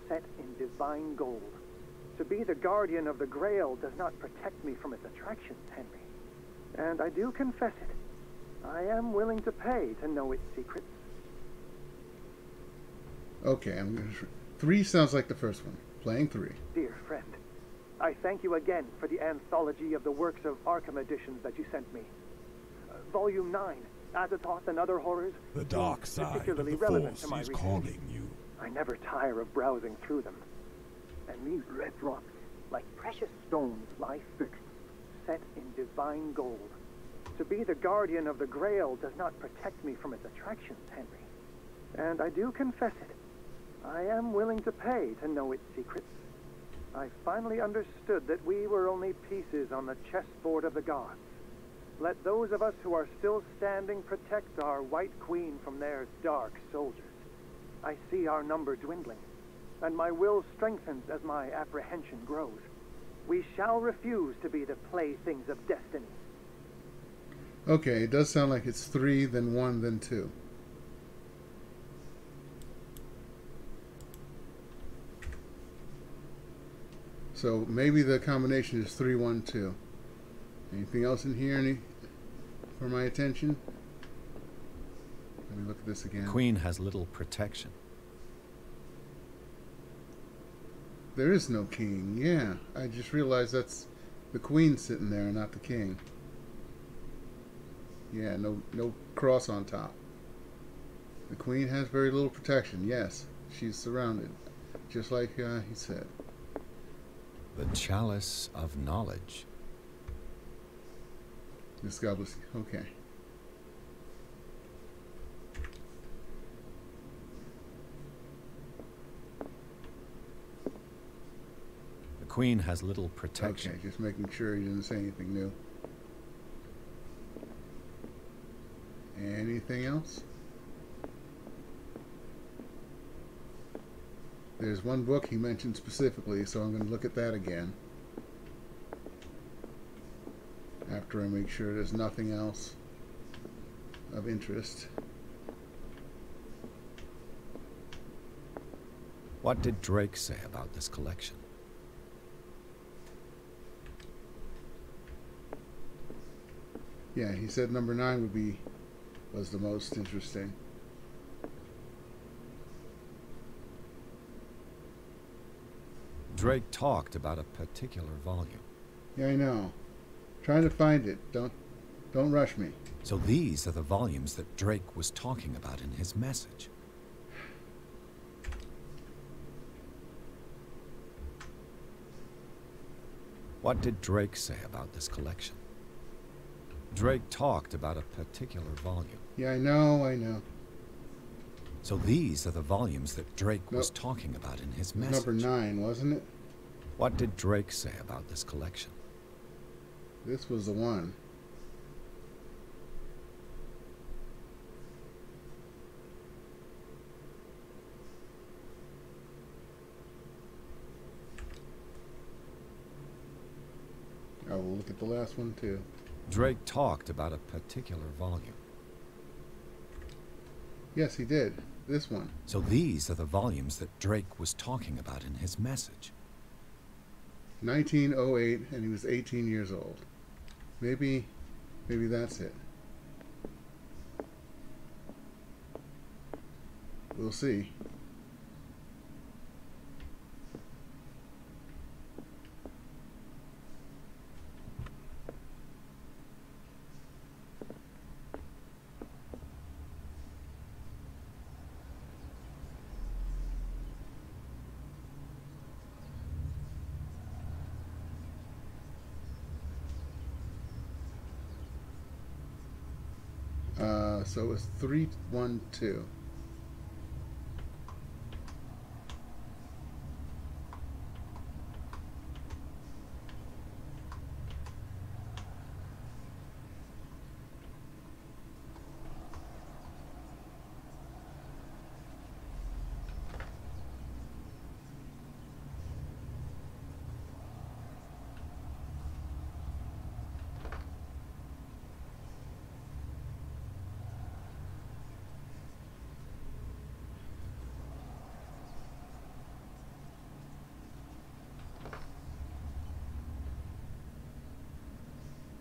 set in divine gold. To be the guardian of the Grail does not protect me from its attractions, Henry. And I do confess it. I am willing to pay to know its secrets. Okay, 3 sounds like the first one. Playing 3. Dear friend, I thank you again for the anthology of the works of Arkham editions that you sent me. Volume 9, Azathoth and Other Horrors, The dark seems side of particularly the relevant to Force my is research. calling you. I never tire of browsing through them. And these red rocks, like precious stones, lie fixed, set in divine gold. To be the guardian of the Grail does not protect me from its attractions, Henry. And I do confess it. I am willing to pay to know its secrets. I finally understood that we were only pieces on the chessboard of the gods. Let those of us who are still standing protect our White Queen from their dark soldiers. I see our number dwindling, and my will strengthens as my apprehension grows. We shall refuse to be the playthings of destiny. Okay, it does sound like it's 3, then 1, then 2. So maybe the combination is 3, 1, 2. Anything else in here for my attention? Let me look at this again. The Queen has little protection. There is no king. Yeah, I just realized that's the Queen sitting there, not the king. Yeah, no cross on top. The Queen has very little protection. Yes, she's surrounded, just like he said. The Chalice of Knowledge. This goblet. Okay. The Queen has little protection. Okay, just making sure he didn't say anything new. Anything else? There's one book he mentioned specifically, so I'm going to look at that again. After I make sure there's nothing else of interest. What did Drake say about this collection? Yeah, he said number 9 was the most interesting. Drake talked about a particular volume. Yeah, I know. Trying to find it. Don't rush me. So these are the volumes that Drake was talking about in his message. What did Drake say about this collection? Drake talked about a particular volume. Yeah, I know. So these are the volumes that Drake was talking about in his message. Number 9, wasn't it? What did Drake say about this collection? This was the one. I will look at the last one too. Drake talked about a particular volume. Yes, he did. This one. So these are the volumes that Drake was talking about in his message. 1908, and he was 18 years old. Maybe that's it. We'll see. So it was 312.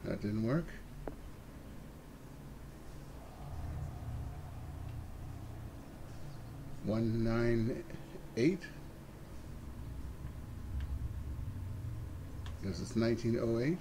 That didn't work. $198. Because it's 1908.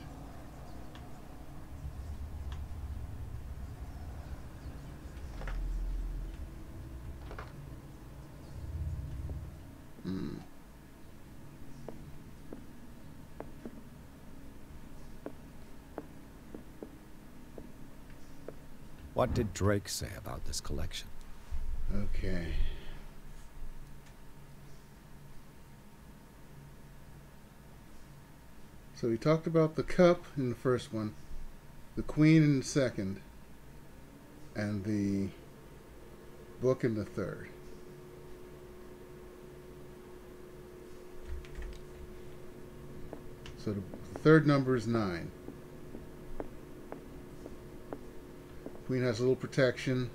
What did Drake say about this collection? Okay. So he talked about the cup in the first one, the queen in the second, and the book in the third. So the third number is 9. Queen has a little protection.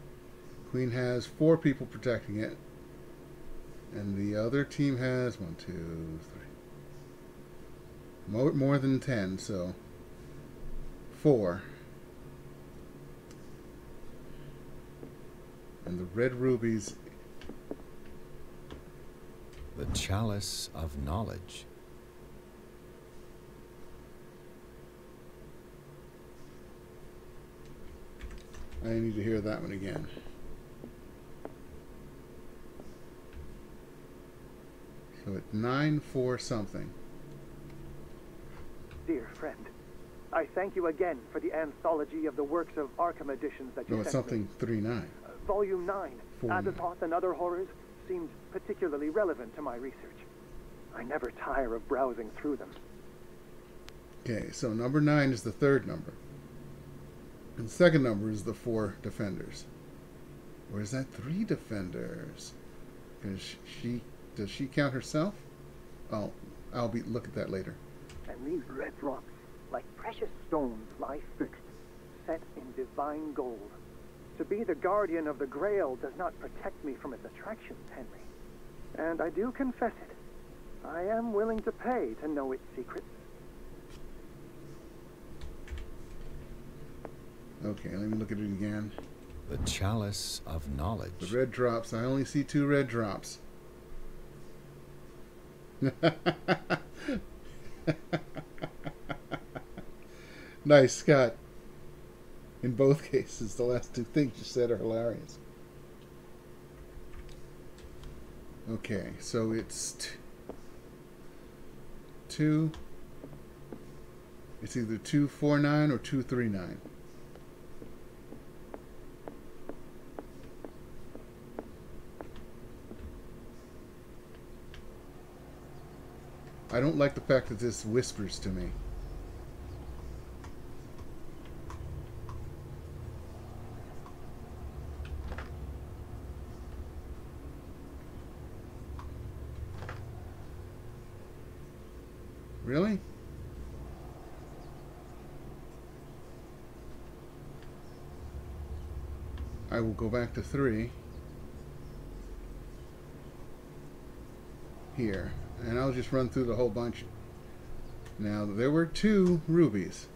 Queen has 4 people protecting it. And the other team has 1, 2, 3. More than 10, so 4. And the red rubies. The Chalice of Knowledge. I need to hear that one again. So it's 9-4 something. Dear friend, I thank you again for the anthology of the works of Arkham editions that you No, it's sent something me. 3-9. Volume 9, 4-9. Azathoth and Other Horrors, seemed particularly relevant to my research. I never tire of browsing through them. Okay, so number 9 is the third number. And the second number is the 4 defenders. Or is that 3 defenders? Because does she count herself? Oh, I'll look at that later. And these red rocks, like precious stones, lie fixed, set in divine gold. To be the guardian of the Grail does not protect me from its attractions, Henry. And I do confess it. I am willing to pay to know its secrets. Okay, let me look at it again. The Chalice of Knowledge. The red drops. I only see 2 red drops. Nice, Scott. In both cases, the last 2 things you said are hilarious. Okay, so it's 2. It's either 249 or 239. I don't like the fact that this whispers to me. Really? I will go back to 3. Here. And I'll just run through the whole bunch. Now, there were 2 rubies.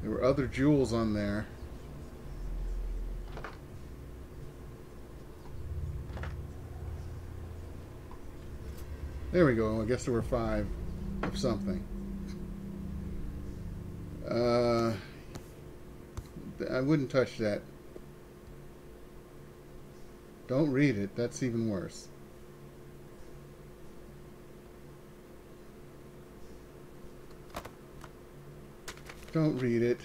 There were other jewels on there. There we go. I guess there were 5 of something. I wouldn't touch that. Don't read it. That's even worse. Don't read it.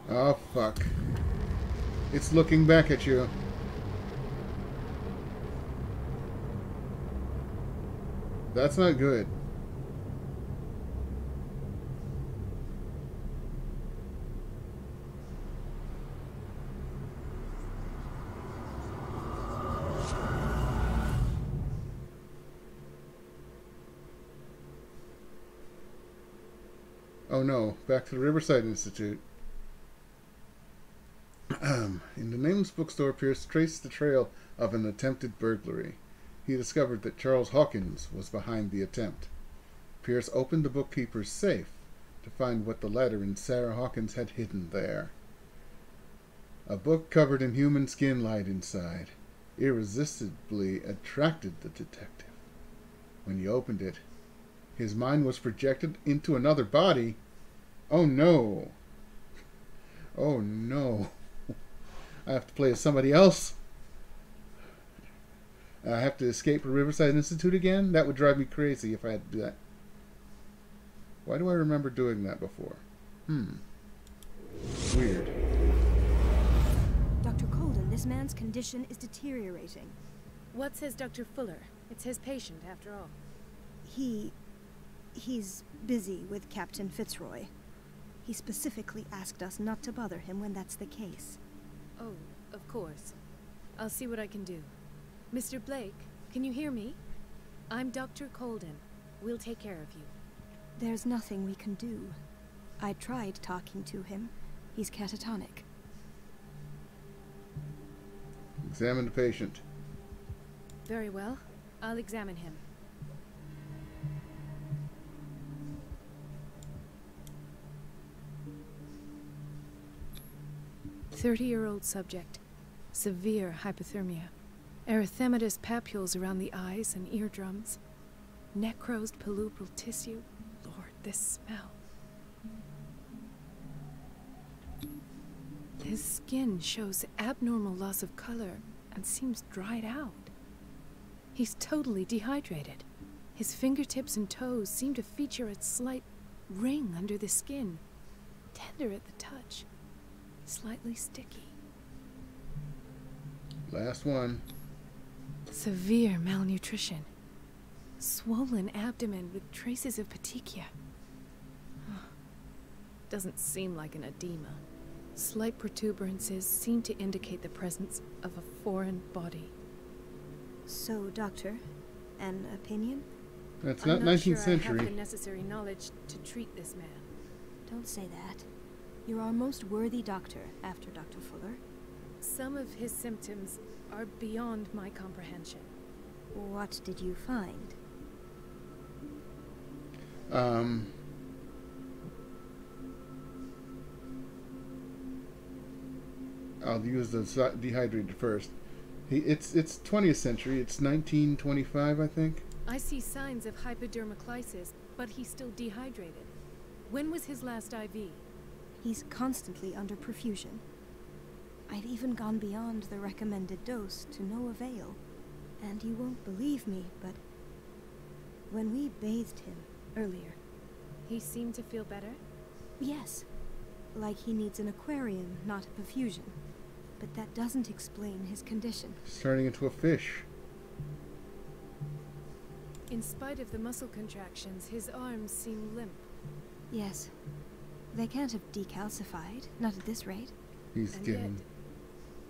Oh, fuck. It's looking back at you. That's not good. Oh no, back to the Riverside Institute. In the nameless bookstore appears to trace the trail of an attempted burglary. he discovered that Charles Hawkins was behind the attempt. Pierce opened the bookkeeper's safe to find what the letter in Sarah Hawkins had hidden there. A book covered in human skin lied inside, irresistibly attracted the detective. When he opened it, his mind was projected into another body. Oh no! Oh no! I have to play as somebody else? I have to escape from Riverside Institute again? That would drive me crazy if I had to do that. Why do I remember doing that before? Weird. Dr. Colden, this man's condition is deteriorating. What says Dr. Fuller? It's his patient, after all. He's busy with Captain Fitzroy. He specifically asked us not to bother him when that's the case. Oh, of course. I'll see what I can do. Mr. Blake, can you hear me? I'm Dr. Colden. We'll take care of you. There's nothing we can do. I tried talking to him. He's catatonic. Examine the patient. Very well. I'll examine him. "30-year-old subject. Severe hypothermia. Erythematous papules around the eyes and eardrums. Necrosed palpebral tissue. Lord, this smell. His skin shows abnormal loss of color and seems dried out. He's totally dehydrated. His fingertips and toes seem to feature a slight ring under the skin. Tender at the touch. Slightly sticky. Last one. Severe malnutrition. Swollen abdomen with traces of petechia. Doesn't seem like an edema. Slight protuberances seem to indicate the presence of a foreign body. So, Doctor, an opinion? That's I'm not 19th sure I have century. the necessary knowledge to treat this man. Don't say that. You're our most worthy doctor after Dr. Fuller. Some of his symptoms are beyond my comprehension. What did you find? I'll use the dehydrated first. It's 20th century. It's 1925, I think. I see signs of hypodermoclysis, but he's still dehydrated. When was his last IV? He's constantly under perfusion. I've even gone beyond the recommended dose to no avail. And you won't believe me, but when we bathed him earlier... He seemed to feel better? Yes. Like he needs an aquarium, not a perfusion. But that doesn't explain his condition. He's turning into a fish. In spite of the muscle contractions, his arms seem limp. Yes. They can't have decalcified, not at this rate. He's And getting... yet,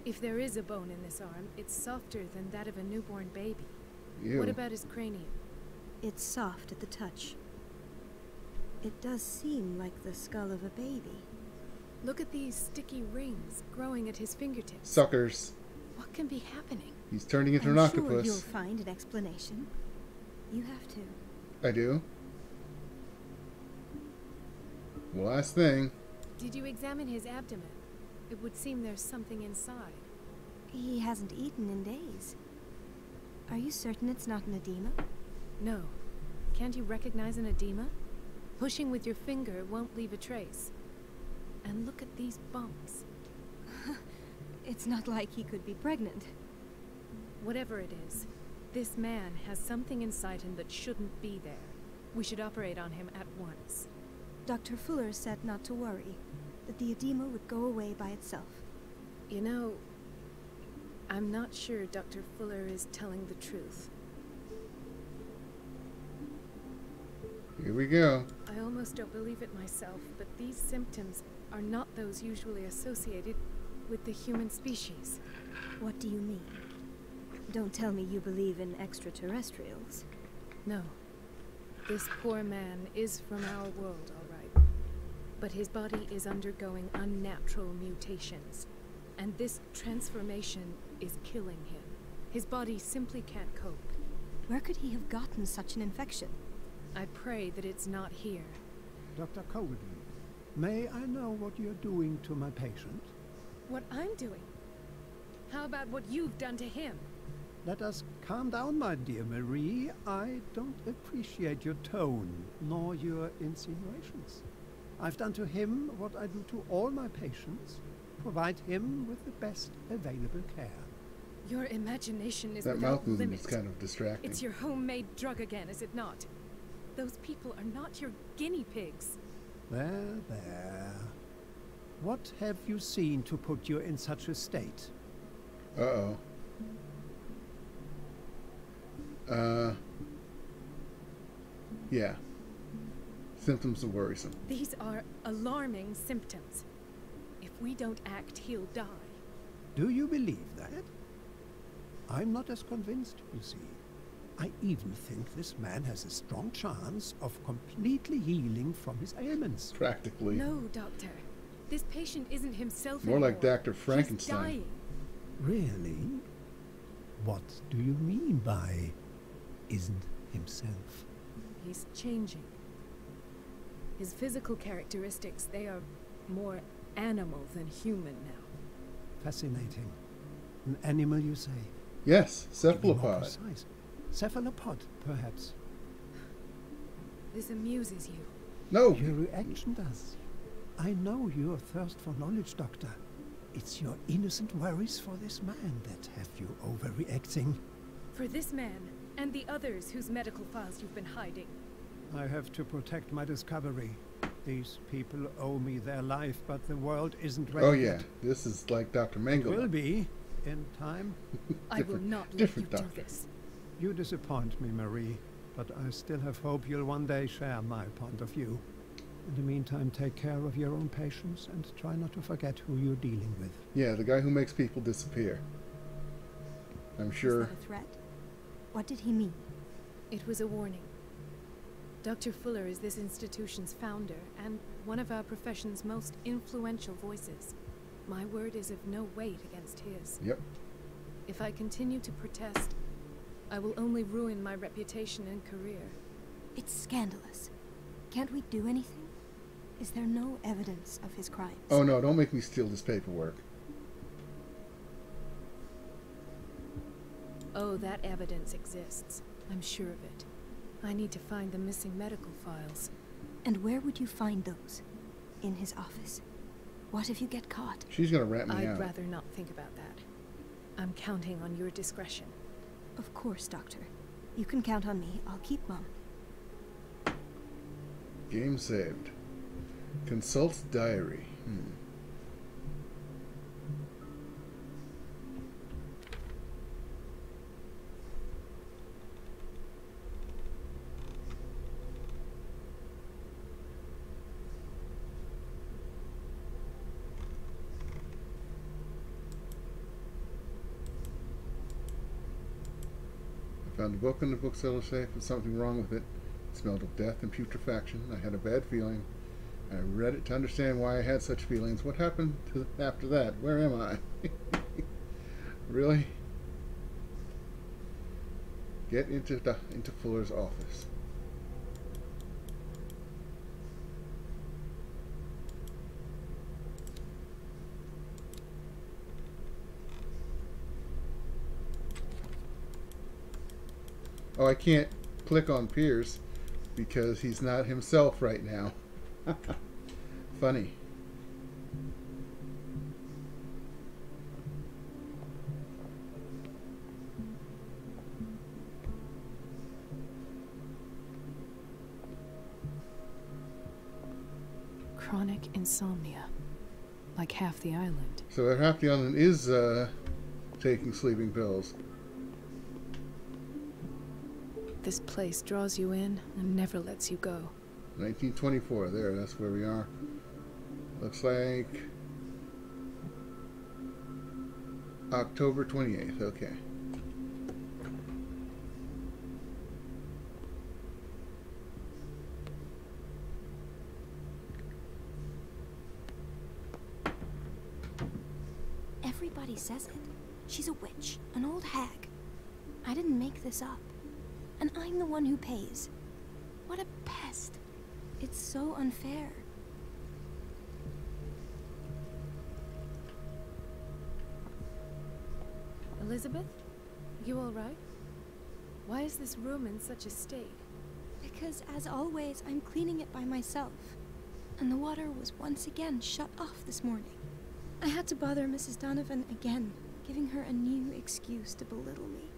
if there is a bone in this arm, it's softer than that of a newborn baby. Ew. What about his cranium? It's soft at the touch. It does seem like the skull of a baby. Look at these sticky rings growing at his fingertips. Suckers. What can be happening? He's turning into I'm an sure octopus. you'll find an explanation. You have to. I do. Last thing. Did you examine his abdomen? It would seem there's something inside. He hasn't eaten in days. Are you certain it's not an edema? No. Can't you recognize an edema? Pushing with your finger won't leave a trace. And look at these bumps. It's not like he could be pregnant. Whatever it is, this man has something inside him that shouldn't be there. We should operate on him at once. Dr. Fuller said not to worry, that the edema would go away by itself. You know, I'm not sure Dr. Fuller is telling the truth. Here we go. I almost don't believe it myself, but these symptoms are not those usually associated with the human species. What do you mean? Don't tell me you believe in extraterrestrials. No. This poor man is from our world, all right. But his body is undergoing unnatural mutations. And this transformation is killing him. His body simply can't cope. Where could he have gotten such an infection? I pray that it's not here. Dr. Colby, may I know what you're doing to my patient? What I'm doing? How about what you've done to him? Let us calm down, my dear Marie. I don't appreciate your tone, nor your insinuations. I've done to him what I do to all my patients. Provide him with the best available care. Your imagination is That without mouth movement limit. is kind of distracting. It's your homemade drug again, is it not? Those people are not your guinea pigs. There, there. What have you seen to put you in such a state? Uh-oh. Yeah. Symptoms are worrisome. These are alarming symptoms. If we don't act, he'll die. Do you believe that? I'm not as convinced, you see. I even think this man has a strong chance of completely healing from his ailments. Practically. No, Doctor. This patient isn't himself More anymore. like Dr. Frankenstein. He's dying. Really? What do you mean by isn't himself? He's changing. His physical characteristics, they are more animal than human now. Fascinating. An animal, you say? Yes, To be more cephalopod. precise. Cephalopod, perhaps. This amuses you. No! Your reaction does. I know your thirst for knowledge, Doctor. It's your innocent worries for this man that have you overreacting. For this man, and the others whose medical files you've been hiding. I have to protect my discovery. These people owe me their life, but the world isn't ready Oh yeah, yet. this is like Dr. It Mengele. will be, in time. I will not let you different do doctor. this. You disappoint me, Marie, but I still have hope you'll one day share my point of view. In the meantime, take care of your own patients and try not to forget who you're dealing with. Yeah, the guy who makes people disappear. I'm sure. Is that a threat? What did he mean? It was a warning. Dr. Fuller is this institution's founder and one of our profession's most influential voices. My word is of no weight against his. Yep. If I continue to protest, I will only ruin my reputation and career. It's scandalous. Can't we do anything? Is there no evidence of his crimes? Oh no, don't make me steal this paperwork. Oh, that evidence exists. I'm sure of it. I need to find the missing medical files. And where would you find those? In his office? What if you get caught? She's gonna rat me I'd out. rather not think about that. I'm counting on your discretion. Of course, Doctor. You can count on me. I'll keep mum. Game saved. Consult diary. I found a book in the bookseller safe and something wrong with it. It smelled of death and putrefaction. I had a bad feeling. I read it to understand why I had such feelings. What happened after that? Where am I? Really? Get into Fuller's office. Oh, I can't click on Pierce because he's not himself right now. Funny. Chronic insomnia. Like half the island. So half the island is taking sleeping pills. This place draws you in and never lets you go. 1924, there, that's where we are. Looks like October 28th, okay. Everybody says it. She's a witch, an old hag. I didn't make this up. and I'm the one who pays. What a pest. It's so unfair. Elizabeth? You all right? Why is this room in such a state? Because, as always, I'm cleaning it by myself. And the water was once again shut off this morning. I had to bother Mrs. Donovan again, giving her a new excuse to belittle me.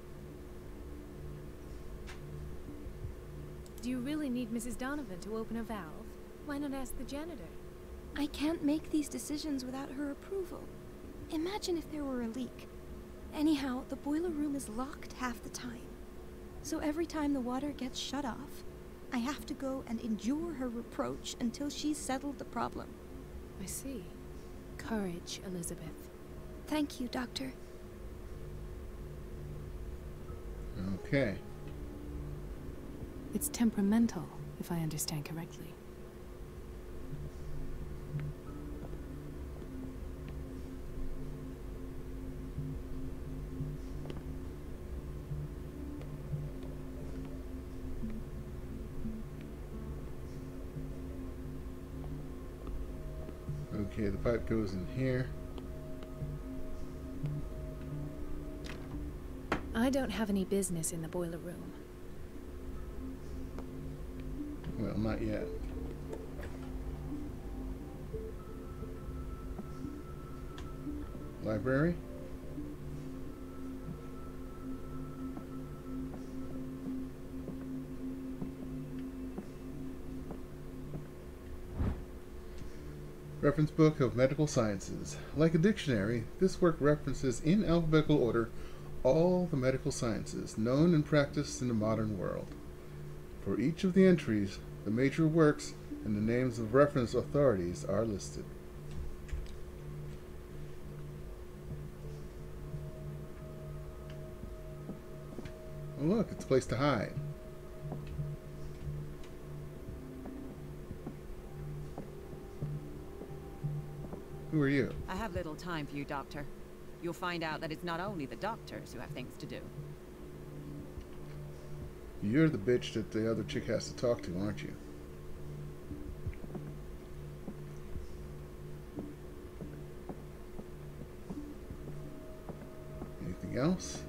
Do you really need Mrs. Donovan to open a valve? Why not ask the janitor? I can't make these decisions without her approval. Imagine if there were a leak. Anyhow, the boiler room is locked half the time. So every time the water gets shut off, I have to go and endure her reproach until she's settled the problem. I see. Courage, Elizabeth. Thank you, Doctor. Okay. It's temperamental, if I understand correctly. Okay, the pipe goes in here. I don't have any business in the boiler room. Well, not yet. Library? Reference Book of Medical Sciences. Like a dictionary, this work references in alphabetical order all the medical sciences known and practiced in the modern world. For each of the entries, the major works and the names of reference authorities are listed. Oh look, it's a place to hide. Who are you? I have little time for you, Doctor. You'll find out that it's not only the doctors who have things to do. You're the bitch that the other chick has to talk to, aren't you? Anything else?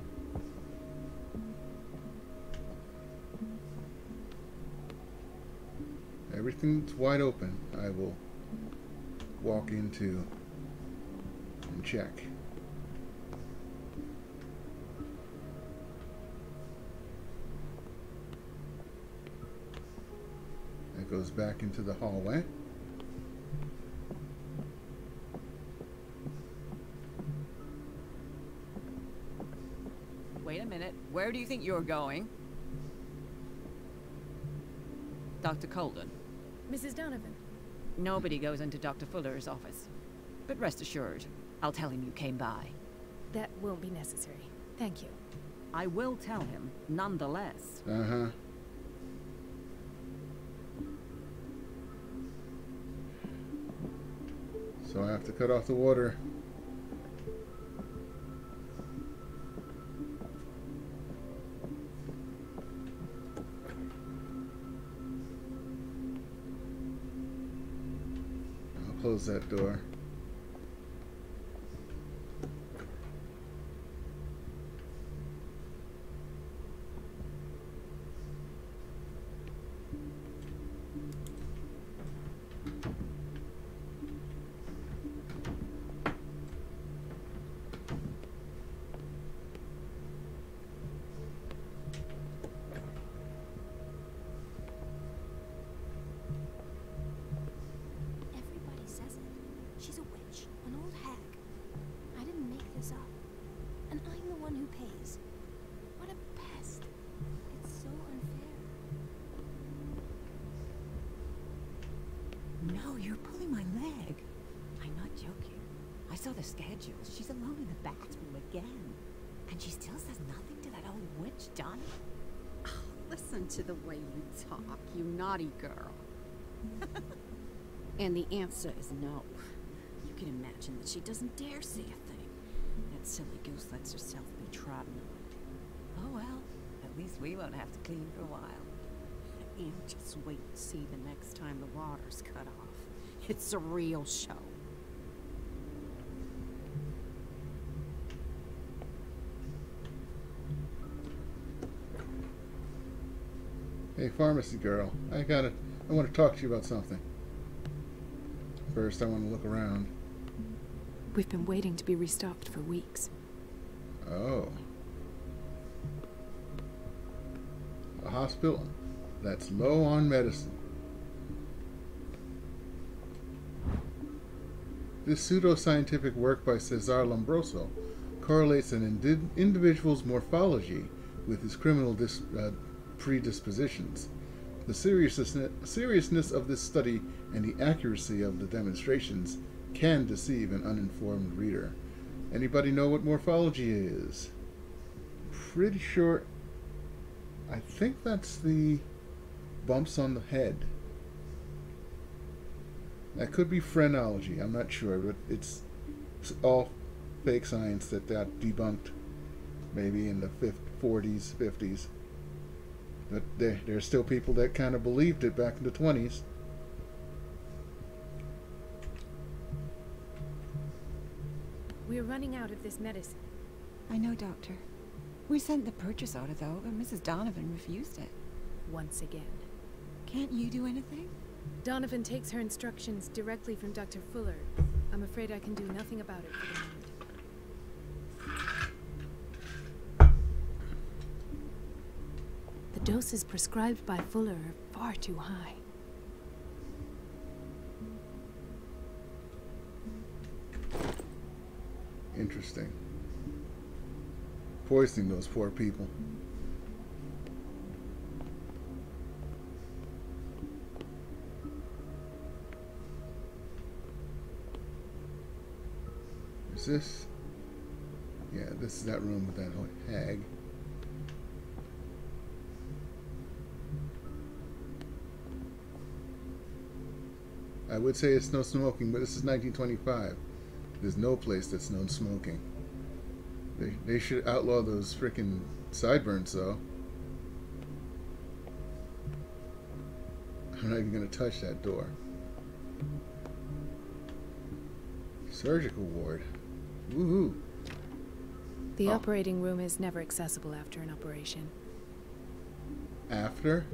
Everything's wide open. I will walk into and check. That goes back into the hallway. Wait a minute. Where do you think you're going? Dr. Colden. Mrs. Donovan. Nobody goes into Dr. Fuller's office. But rest assured, I'll tell him you came by. That won't be necessary. Thank you. I will tell him, nonetheless. Uh-huh. So I have to cut off the water. I'll close that door. Everybody says it. She's a witch, an old hag. I didn't make this up. And I'm the one who pays. What a pest. It's so unfair. No, you're pulling my leg. I'm not joking. I saw the schedule. She's alone in the bathroom again. And she still says nothing to that old witch, Donnie. Listen to the way you talk, you naughty girl. And the answer is no. You can imagine that she doesn't dare say a thing. That silly goose lets herself be trodden on. Oh well, at At least we won't have to clean for a while. And just wait and see the next time the water's cut off. It's a real show. Hey, pharmacy girl, I want to talk to you about something. First, I want to look around. We've been waiting to be restocked for weeks. Oh. A hospital that's low on medicine. This pseudoscientific work by Cesar Lombroso correlates an individual's morphology with his criminal predispositions. The seriousness of this study and the accuracy of the demonstrations can deceive an uninformed reader. Anybody know what morphology is? Pretty sure. I think that's the bumps on the head. That could be phrenology. I'm not sure, but it's all fake science that got debunked maybe in the 40s, 50s. But there's still people that kind of believed it back in the 20s. We're running out of this medicine. I know, Doctor. We sent the purchase order, though, but Mrs. Donovan refused it. Once again. Can't you do anything? Donovan takes her instructions directly from Dr. Fuller. I'm afraid I can do nothing about it for the moment. The doses prescribed by Fuller are far too high. Interesting. Poisoning those poor people. Is this? Yeah, this is that room with that hag. I would say it's no smoking, but this is 1925. There's no place that's no smoking. They should outlaw those frickin' sideburns, though. I'm not even gonna touch that door. Surgical ward. Woohoo! The operating room is never accessible after an operation. After?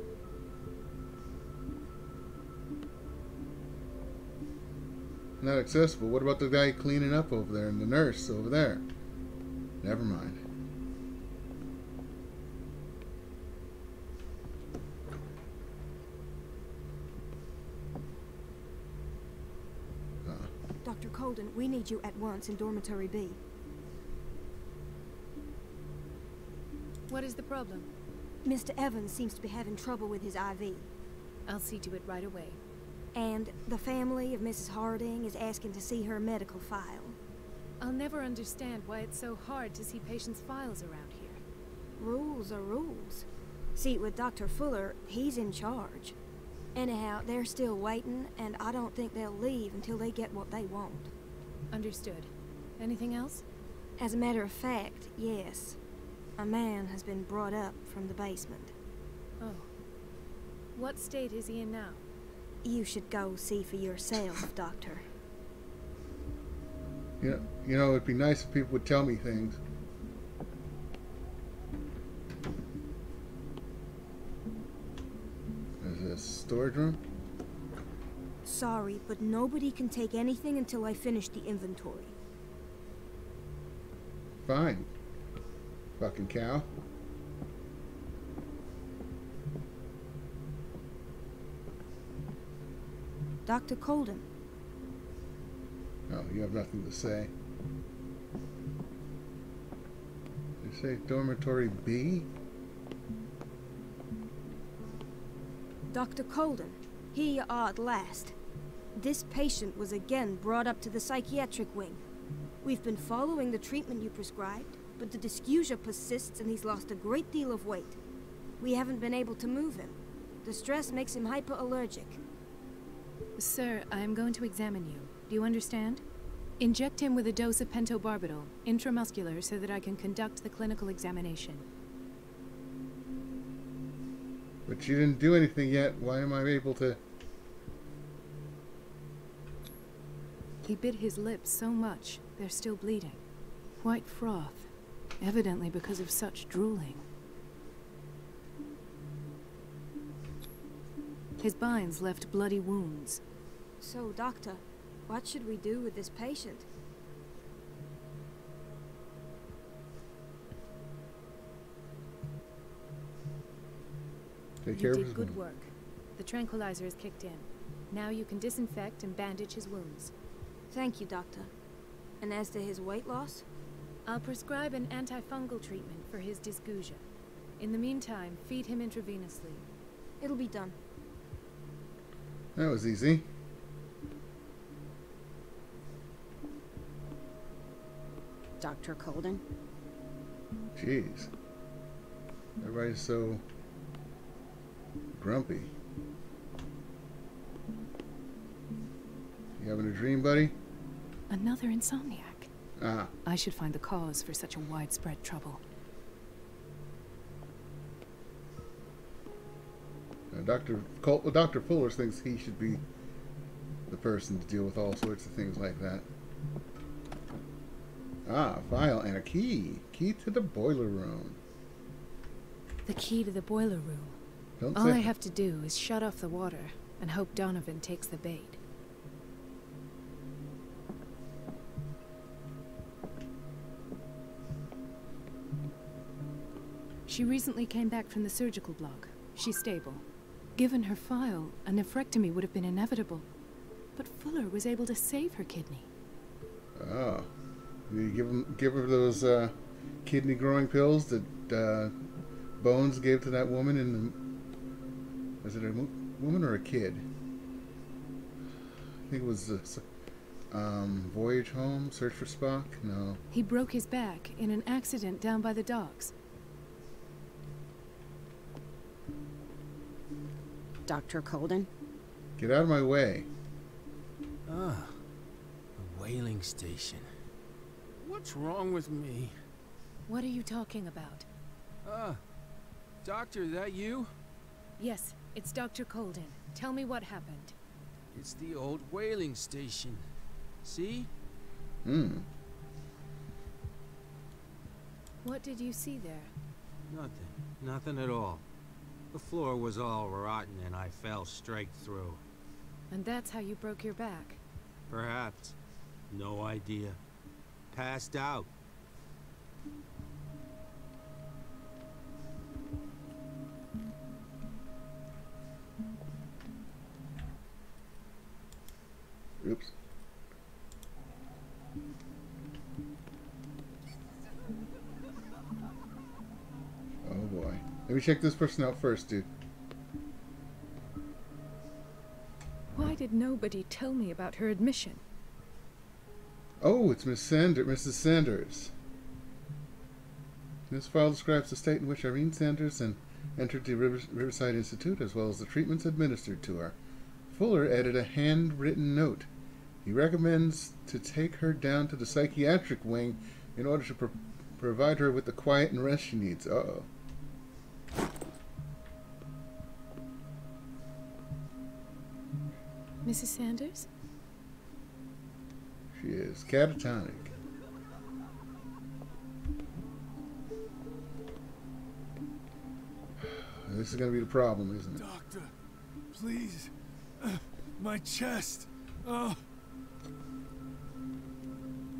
Not accessible. What about the guy cleaning up over there and the nurse over there? Never mind. Dr. Colden, we need you at once in Dormitory B. What is the problem? Mr. Evans seems to be having trouble with his IV. I'll see to it right away. And the family of Mrs. Harding is asking to see her medical file. I'll never understand why it's so hard to see patients' files around here. Rules are rules. See, with Dr. Fuller, he's in charge. Anyhow, they're still waiting, and I don't think they'll leave until they get what they want. Understood. Anything else? As a matter of fact, yes. A man has been brought up from the basement. Oh. What state is he in now? You should go see for yourself, Doctor. You know, it'd be nice if people would tell me things. Is this a storage room? Sorry, but nobody can take anything until I finish the inventory. Fine. Fucking cow. Dr. Colden. Oh, you have nothing to say. You say dormitory B? Dr. Colden, here you are at last. This patient was again brought up to the psychiatric wing. We've been following the treatment you prescribed, but the dysgeusia persists and he's lost a great deal of weight. We haven't been able to move him. The stress makes him hyperallergic. Sir, I am going to examine you. Do you understand? Inject him with a dose of pentobarbital, intramuscular, so that I can conduct the clinical examination. But you didn't do anything yet. Why am I able to... He bit his lips so much, they're still bleeding. White froth, evidently because of such drooling. His binds left bloody wounds. So, Doctor, what should we do with this patient? Take You care of did his good wound. work. The tranquilizer is kicked in. Now you can disinfect and bandage his wounds. Thank you, Doctor. And as to his weight loss? I'll prescribe an antifungal treatment for his dysgeusia. In the meantime, feed him intravenously. It'll be done. That was easy. Dr. Colden? Jeez. Everybody's so grumpy. You having a dream, buddy? Another insomniac. Ah. I should find the cause for such a widespread trouble. Dr. Fuller thinks he should be the person to deal with all sorts of things like that. Ah, vial and a key. Key to the boiler room. The key to the boiler room. Don't All say I have to do is shut off the water and hope Donovan takes the bait. She recently came back from the surgical block. She's stable. Given her file, a nephrectomy would have been inevitable. But Fuller was able to save her kidney. Oh. Did you give her those kidney growing pills that Bones gave to that woman in the... Was it a woman or a kid? I think it was Voyage Home, Search for Spock? No. He broke his back in an accident down by the docks. Dr. Colden? Get out of my way. Ah, the whaling station. What's wrong with me? What are you talking about? Doctor, that you? Yes, it's Dr. Colden. Tell me what happened. It's the old whaling station. See? What did you see there? Nothing at all. The floor was all rotten and I fell straight through. And that's how you broke your back? Perhaps. No idea. Passed out. Oops. Oh boy. Let me check this person out first, dude. Why did nobody tell me about her admission? Oh, it's Mrs. Sanders. This file describes the state in which Irene Sanders entered the Riverside Institute, as well as the treatments administered to her. Fuller added a handwritten note. He recommends to take her down to the psychiatric wing in order to provide her with the quiet and rest she needs. Uh-oh. Mrs. Sanders? She is catatonic. This is going to be the problem, isn't it? Doctor, please. My chest. Oh.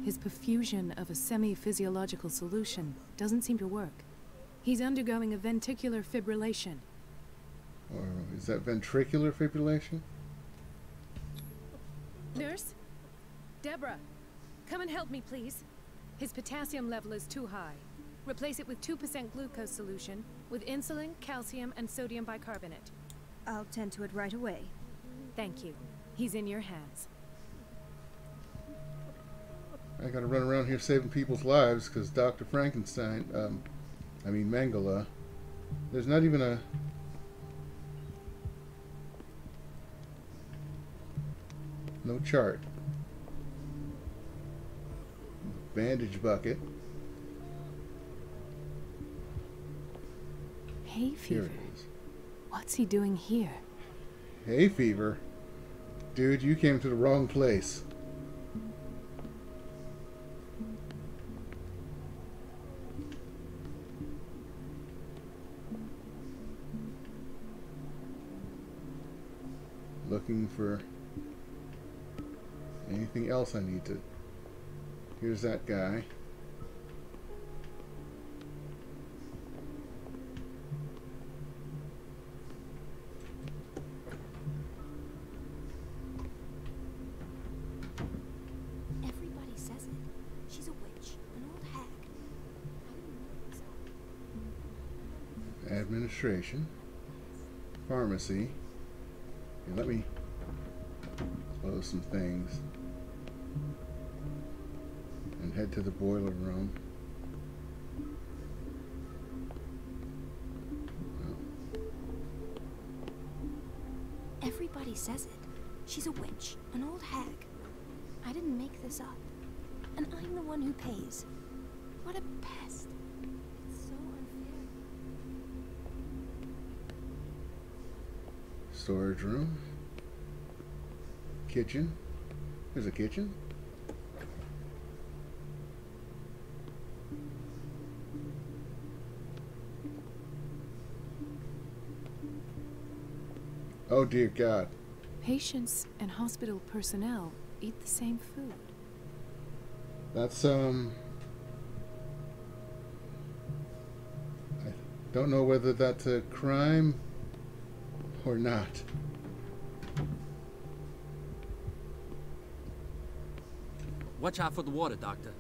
His perfusion of a semi-physiological solution doesn't seem to work. He's undergoing a ventricular fibrillation. Or is that ventricular fibrillation? Nurse? Deborah, come and help me, please. His potassium level is too high. Replace it with 2% glucose solution with insulin, calcium, and sodium bicarbonate. I'll tend to it right away. Thank you. He's in your hands. I gotta run around here saving people's lives because Dr. Frankenstein, Mangala, there's not even a... no chart. Bandage bucket. Hay Here fever. it is. What's What's he doing here? Hay fever? Dude, you came to the wrong place. Looking for anything else I need to... Here's that guy. Everybody says it. She's a witch, an old hag. I didn't know so. Administration. Pharmacy. Here, let me close some things and head to the boiler room. Everybody says it. She's a witch, an old hag. I didn't make this up. And I'm the one who pays. What a pest. It's so unfair. Storage room. Kitchen. There's a kitchen. Oh dear God. Patients and hospital personnel eat the same food. That's I don't know whether that's a crime or not. Watch out for the water, Doctor.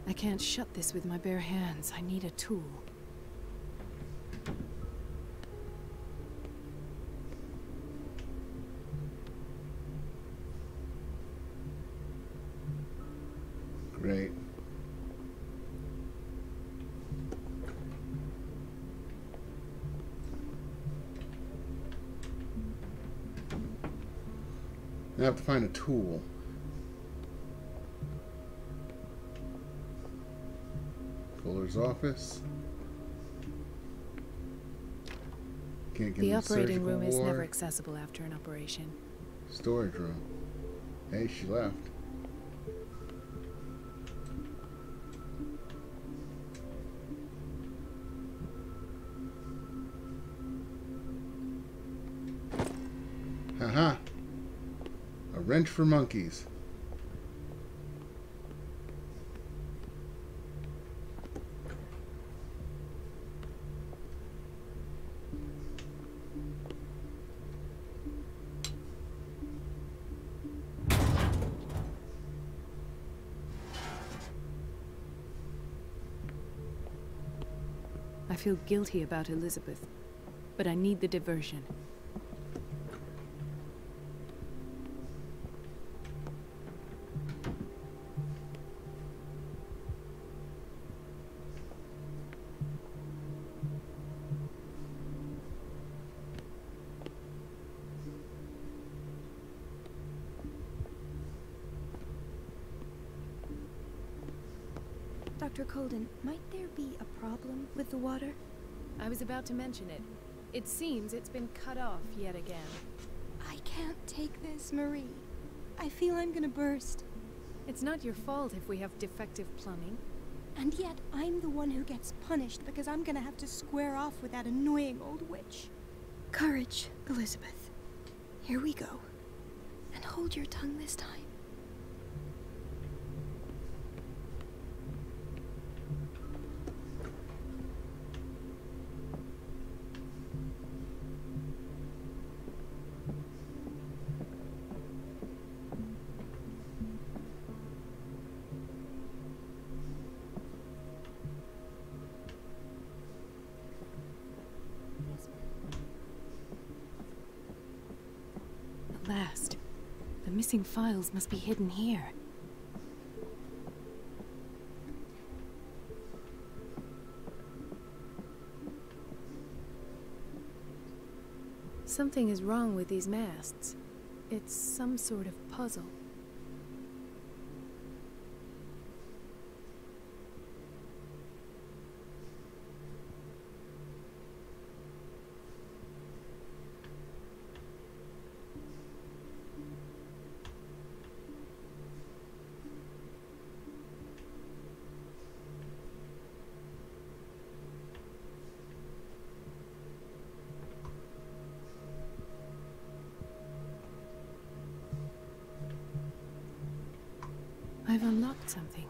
I can't shut this with my bare hands. I need a tool. Great. Now I have to find a tool. Fuller's office. Can't get The in operating surgical room is ward. never accessible after an operation. Storage room. Hey, she left. Haha. A wrench for monkeys. I feel guilty about Elizabeth, but I need the diversion. Dr. Colden, might there be a problem with the water? I was about to mention it. It seems it's been cut off yet again. I can't take this, Marie. I feel I'm gonna burst. It's not your fault if we have defective plumbing. And yet, I'm the one who gets punished because I'm gonna have to square off with that annoying old witch. Courage, Elizabeth. Here we go. And hold your tongue this time. The missing files must be hidden here. Something is wrong with these masts. It's some sort of puzzle. I've unlocked something.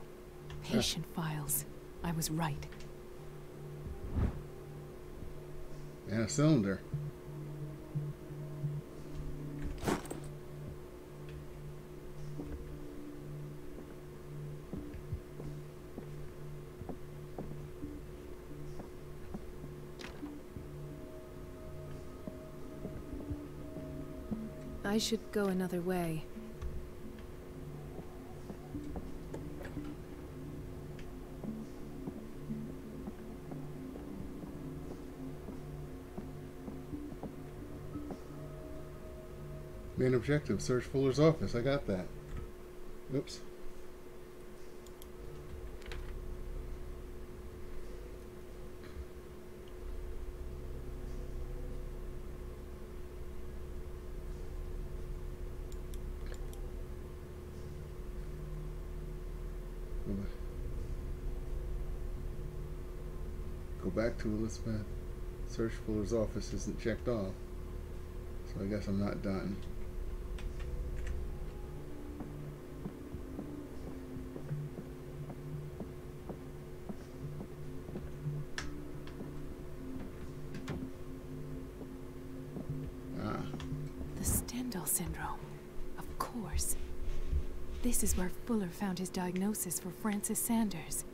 Patient files. I was right. And a cylinder. I should go another way. Main objective, search Fuller's office. I got that. Oops. Go back to Elizabeth. Search Fuller's office isn't checked off. So I guess I'm not done. The Stendhal syndrome. Of course. This is where Fuller found his diagnosis for Francis Sanders.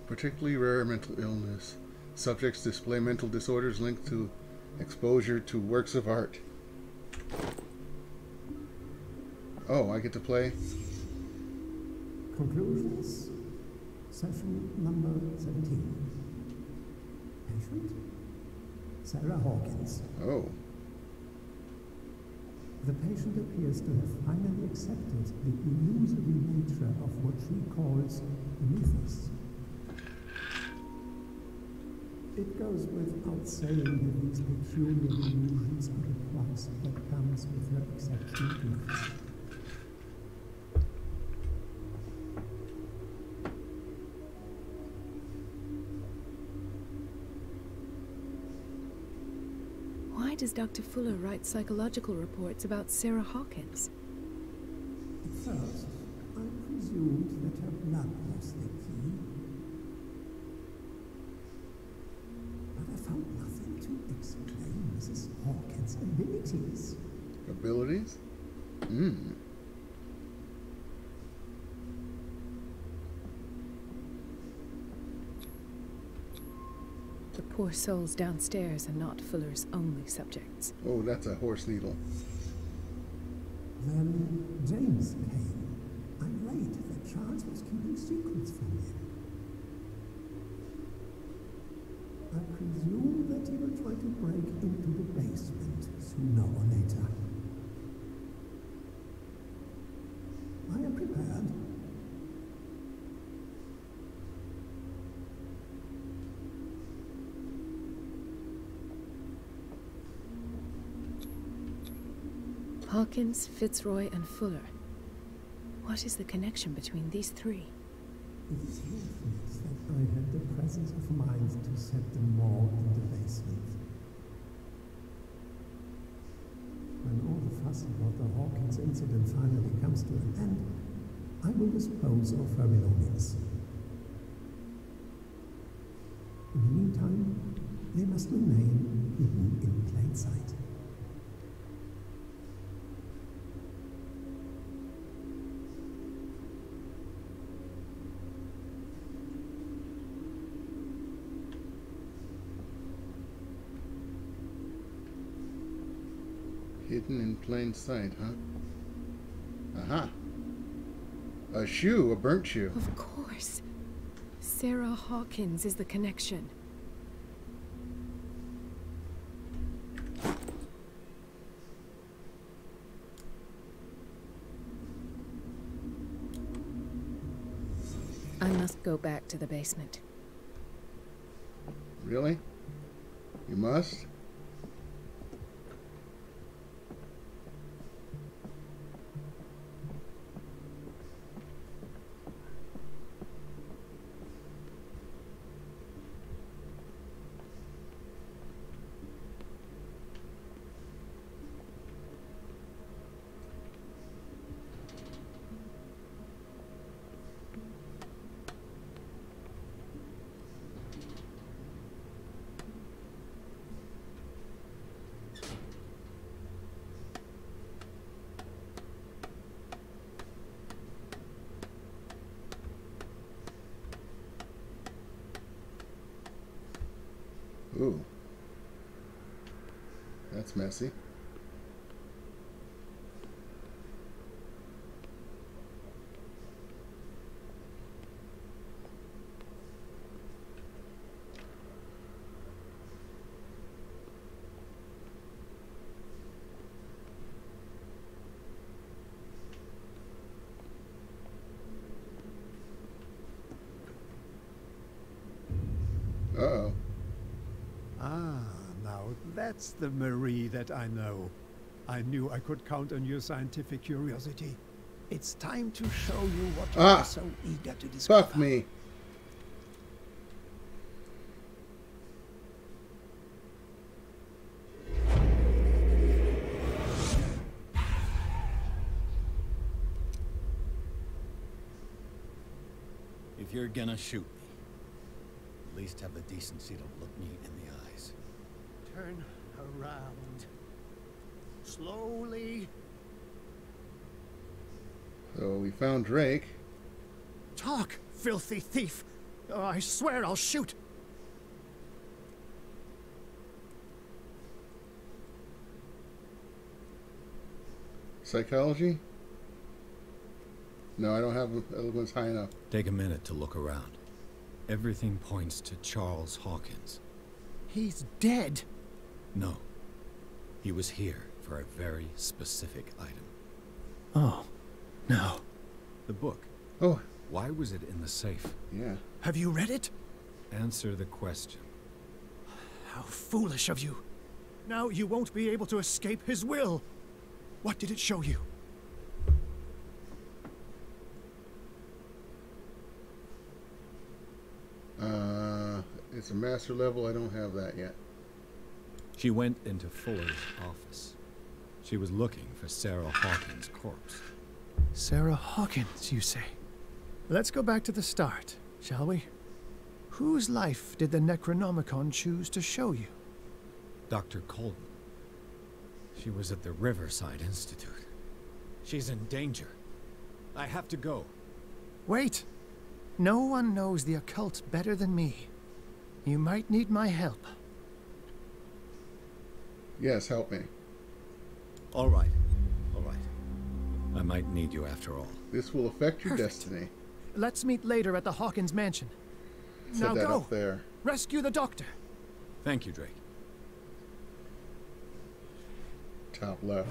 Particularly rare mental illness. Subjects display mental disorders linked to exposure to works of art. Oh, I get to play? Conclusions. Session number 17. Patient? Sarah Hawkins. Oh. The patient appears to have finally accepted the illusory nature of what she calls mythos. It goes without saying that these peculiar illusions are the price that comes with her exceptional gifts. Why does Dr. Fuller write psychological reports about Sarah Hawkins? At first, I presumed that her blood was the key. But I found nothing to explain Mrs. Hawkins' abilities. Abilities? The poor souls downstairs are not Fuller's only subjects. Oh, that's a horse needle. Then James came. I'm late that Charles was keeping secrets from him. I presume that he will try to break into the basement sooner or later. I am prepared. Hawkins, Fitzroy, and Fuller. What is the connection between these three? It is fortunate that I had the presence of mind to set them all in the basement. When all the fuss about the Hawkins incident finally comes to an end, I will dispose of her belongings. In the meantime, they must remain hidden in plain sight. Hidden hidden in plain sight, huh? Aha. A shoe, a burnt shoe. Of course. Sarah Hawkins is the connection. I must go back to the basement. Really? You must? Ooh. That's messy. Uh-oh. Ah, now that's the Marie that I know. I knew I could count on your scientific curiosity. It's time to show you what you are so eager to discover. Fuck me. If you're gonna shoot me, at least have the decency to look me in the eyes. Turn around. Slowly. So we found Drake. Talk, filthy thief. Oh, I swear I'll shoot. Psychology? No, I don't have eloquence high enough. Take a minute to look around. Everything points to Charles Hawkins. He's dead. No. He was here for a very specific item. Oh, no. The book. Oh. Why was it in the safe? Yeah. Have you read it? Answer the question. How foolish of you. Now you won't be able to escape his will. What did it show you? It's a master level. I don't have that yet. She went into Fuller's office. She was looking for Sarah Hawkins' corpse. Sarah Hawkins, you say? Let's go back to the start, shall we? Whose life did the Necronomicon choose to show you? Dr. Colden. She was at the Riverside Institute. She's in danger. I have to go. Wait. No one knows the occult better than me. You might need my help. Yes, help me. All right. All right. I might need you after all. This will affect your Perfect. destiny. Let's meet later at the Hawkins mansion. Set Now that go. up there. Rescue the doctor. Thank you, Drake. Top left.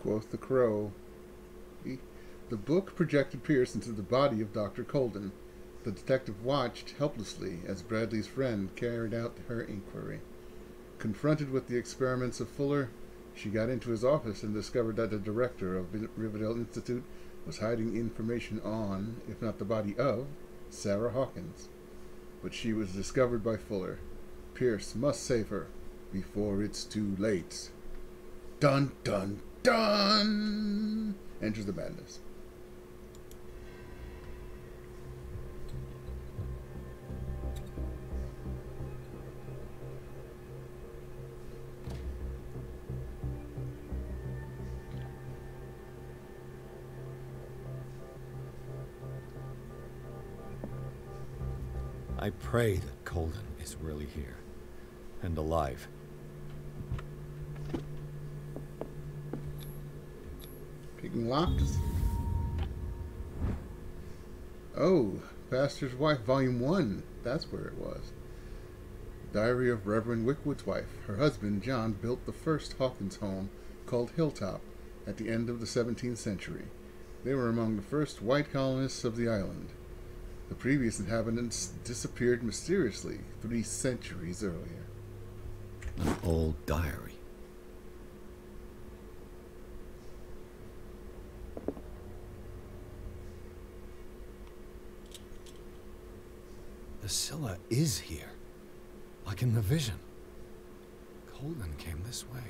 Quoth the crow. The book projected Pierce into the body of Dr. Colden. The detective watched helplessly as Bradley's friend carried out her inquiry. Confronted with the experiments of Fuller, she got into his office and discovered that the director of Riverdale Institute was hiding information on, if not the body of, Sarah Hawkins. But she was discovered by Fuller. Pierce must save her before it's too late. Dun dun dun! Enters the madness. I pray that Colden is really here. And alive. Picking locks. Oh, Pastor's Wife, Volume 1. That's where it was. Diary of Reverend Wickwood's wife. Her husband, John, built the first Hawkins home, called Hilltop, at the end of the 17th century. They were among the first white colonists of the island. The previous inhabitants disappeared mysteriously 3 centuries earlier. An old diary. The Scylla is here, like in the vision. Colden came this way.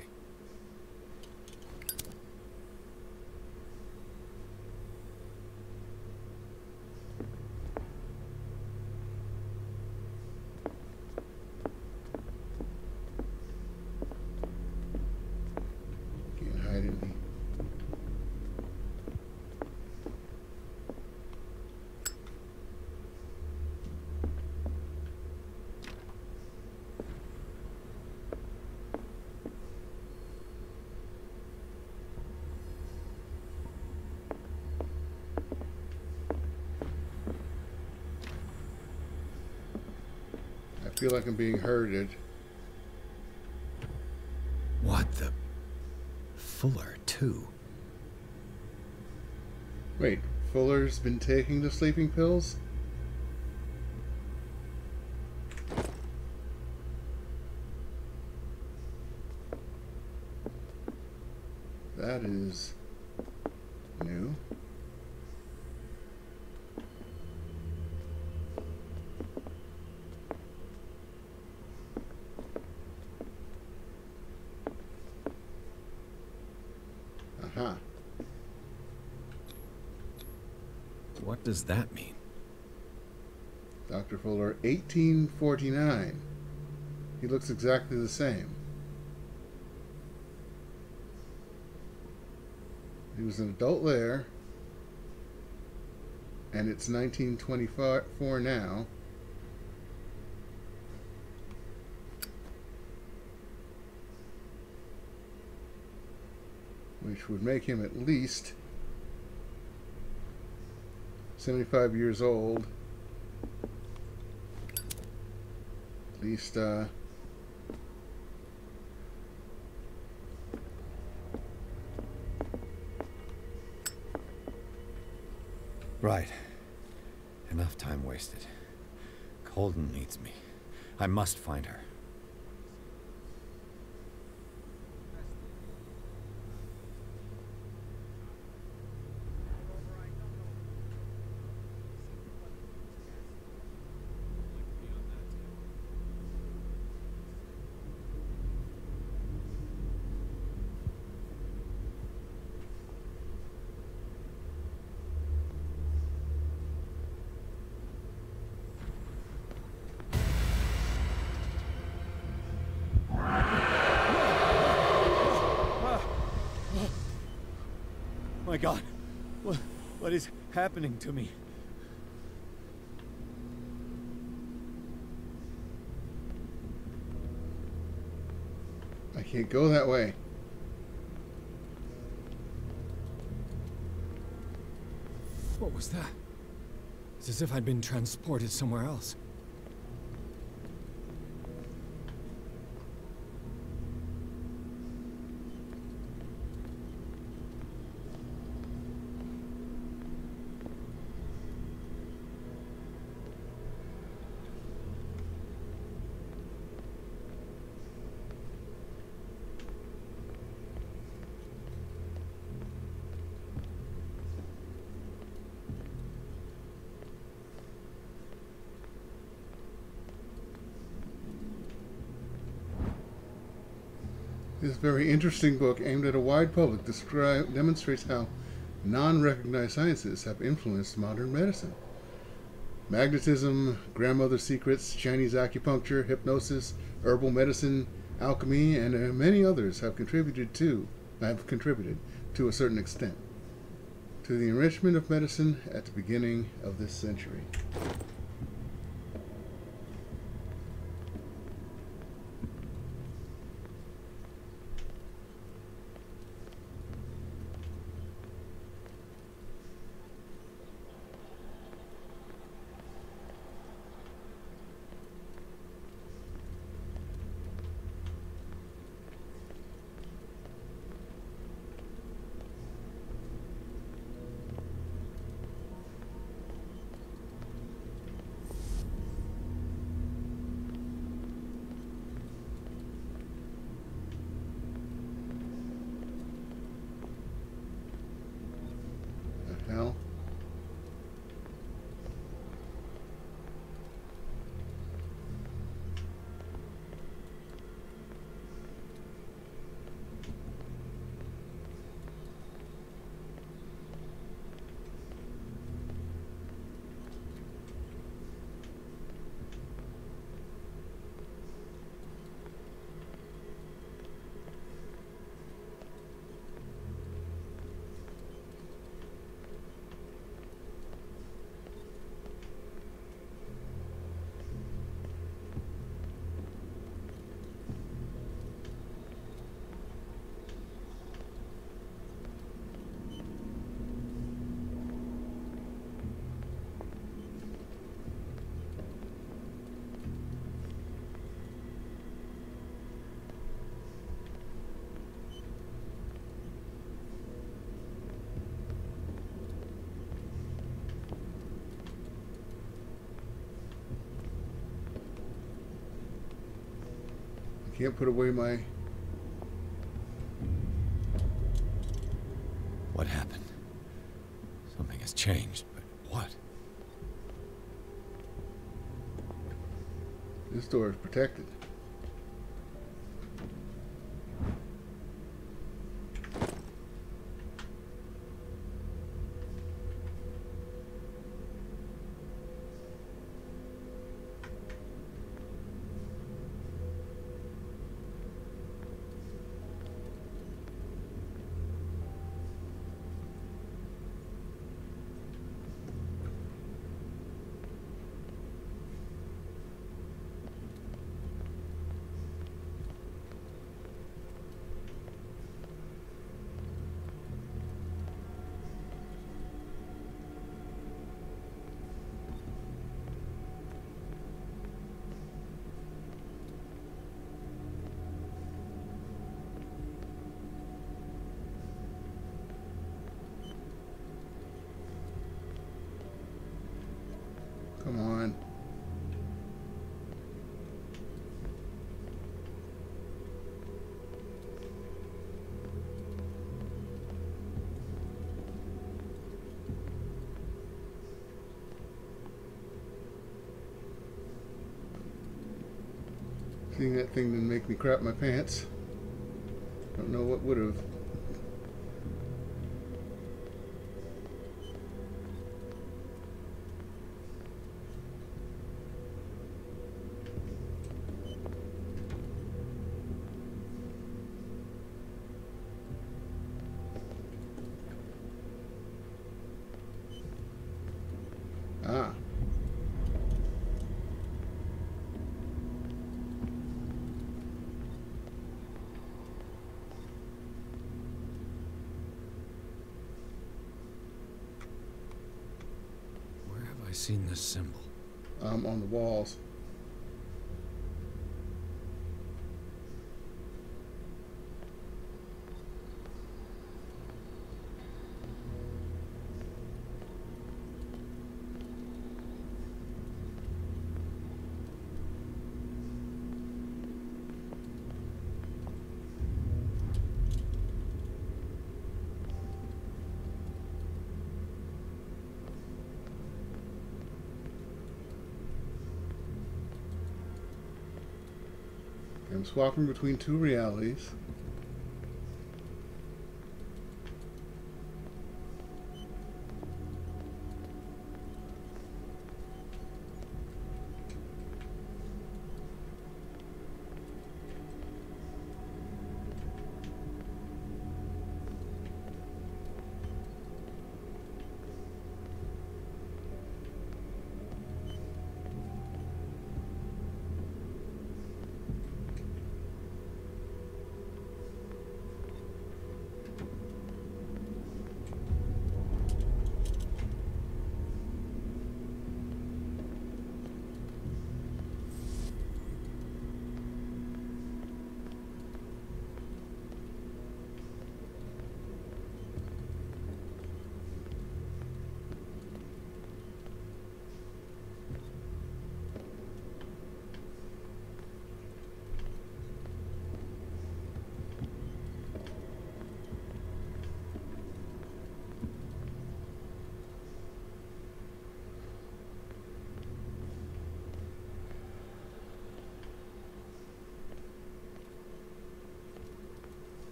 Can't hide it. I feel like I'm being herded. What the... Fuller, too. Wait, Fuller's been taking the sleeping pills? That is new. Aha. What does that mean? Dr. Fuller, 1849. He looks exactly the same. He was an adult there, and it's 1924 now. Which would make him at least 75 years old. At least, Right. Enough time wasted. Colden needs me. I must find her. My God, what is happening to me? I can't go that way. What was that? It's as if I'd been transported somewhere else. This very interesting book, aimed at a wide public, demonstrates how non-recognized sciences have influenced modern medicine. Magnetism, grandmother secrets, Chinese acupuncture, hypnosis, herbal medicine, alchemy, and many others have contributed to a certain extent to the enrichment of medicine at the beginning of this century. Can't put away my... What happened? Something has changed, but what? This door is protected. Come on. Seeing that thing didn't make me crap my pants. Don't know what would have. Ah. Where have I seen this symbol? On the walls. I'm swapping between two realities.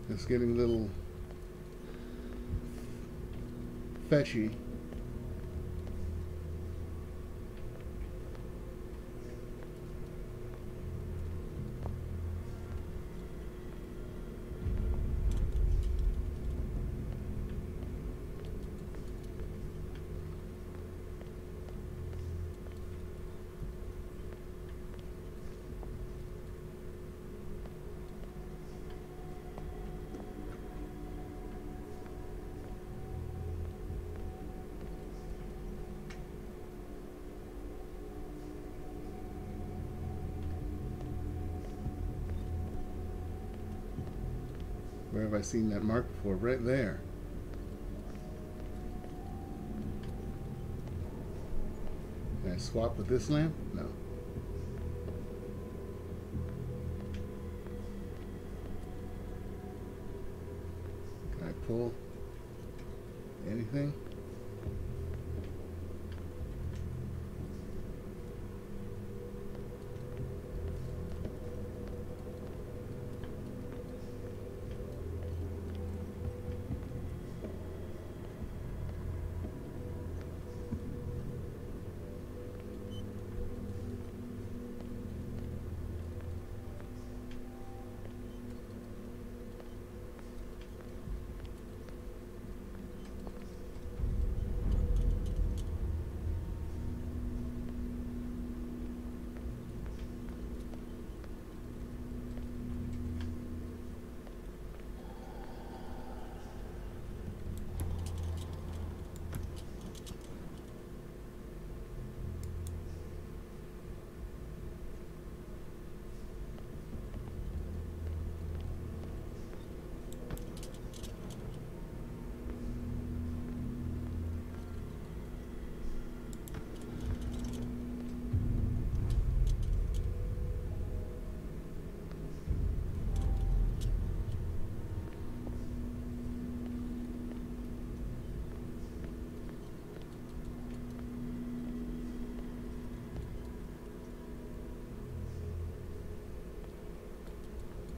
It's getting a little fetchy. Where have I seen that mark before? Right there. Can I swap with this lamp? No. Can I pull anything?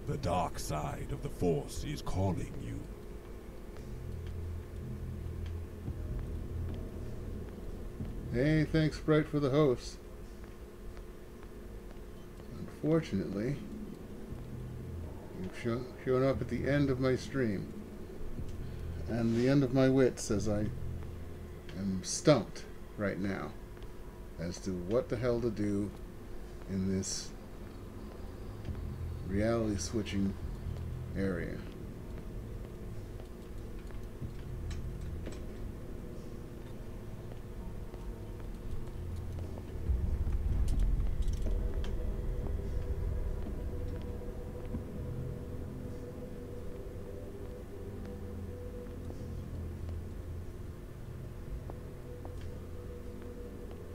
The dark side of the Force is calling you. Hey, thanks, Sprite, for the host. Unfortunately, you've shown up at the end of my stream. And the end of my wits, as I am stumped right now as to what the hell to do in this reality switching area.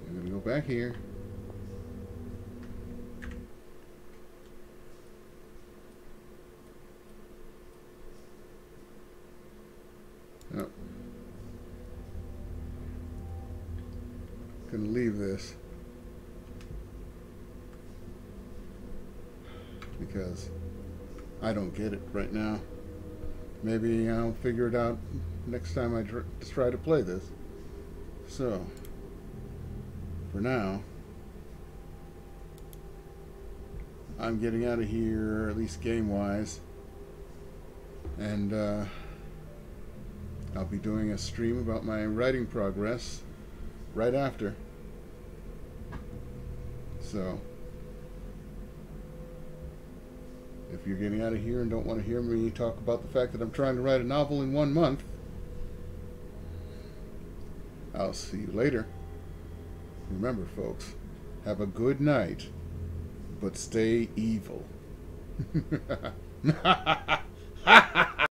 I'm gonna go back here. Oh. Gonna leave this because I don't get it right now. Maybe I'll figure it out next time I try to play this. So, for now, I'm getting out of here, at least game-wise, and I'll be doing a stream about my writing progress right after. So, if you're getting out of here and don't want to hear me talk about the fact that I'm trying to write a novel in 1 month, I'll see you later. Remember, folks, have a good night, but stay evil.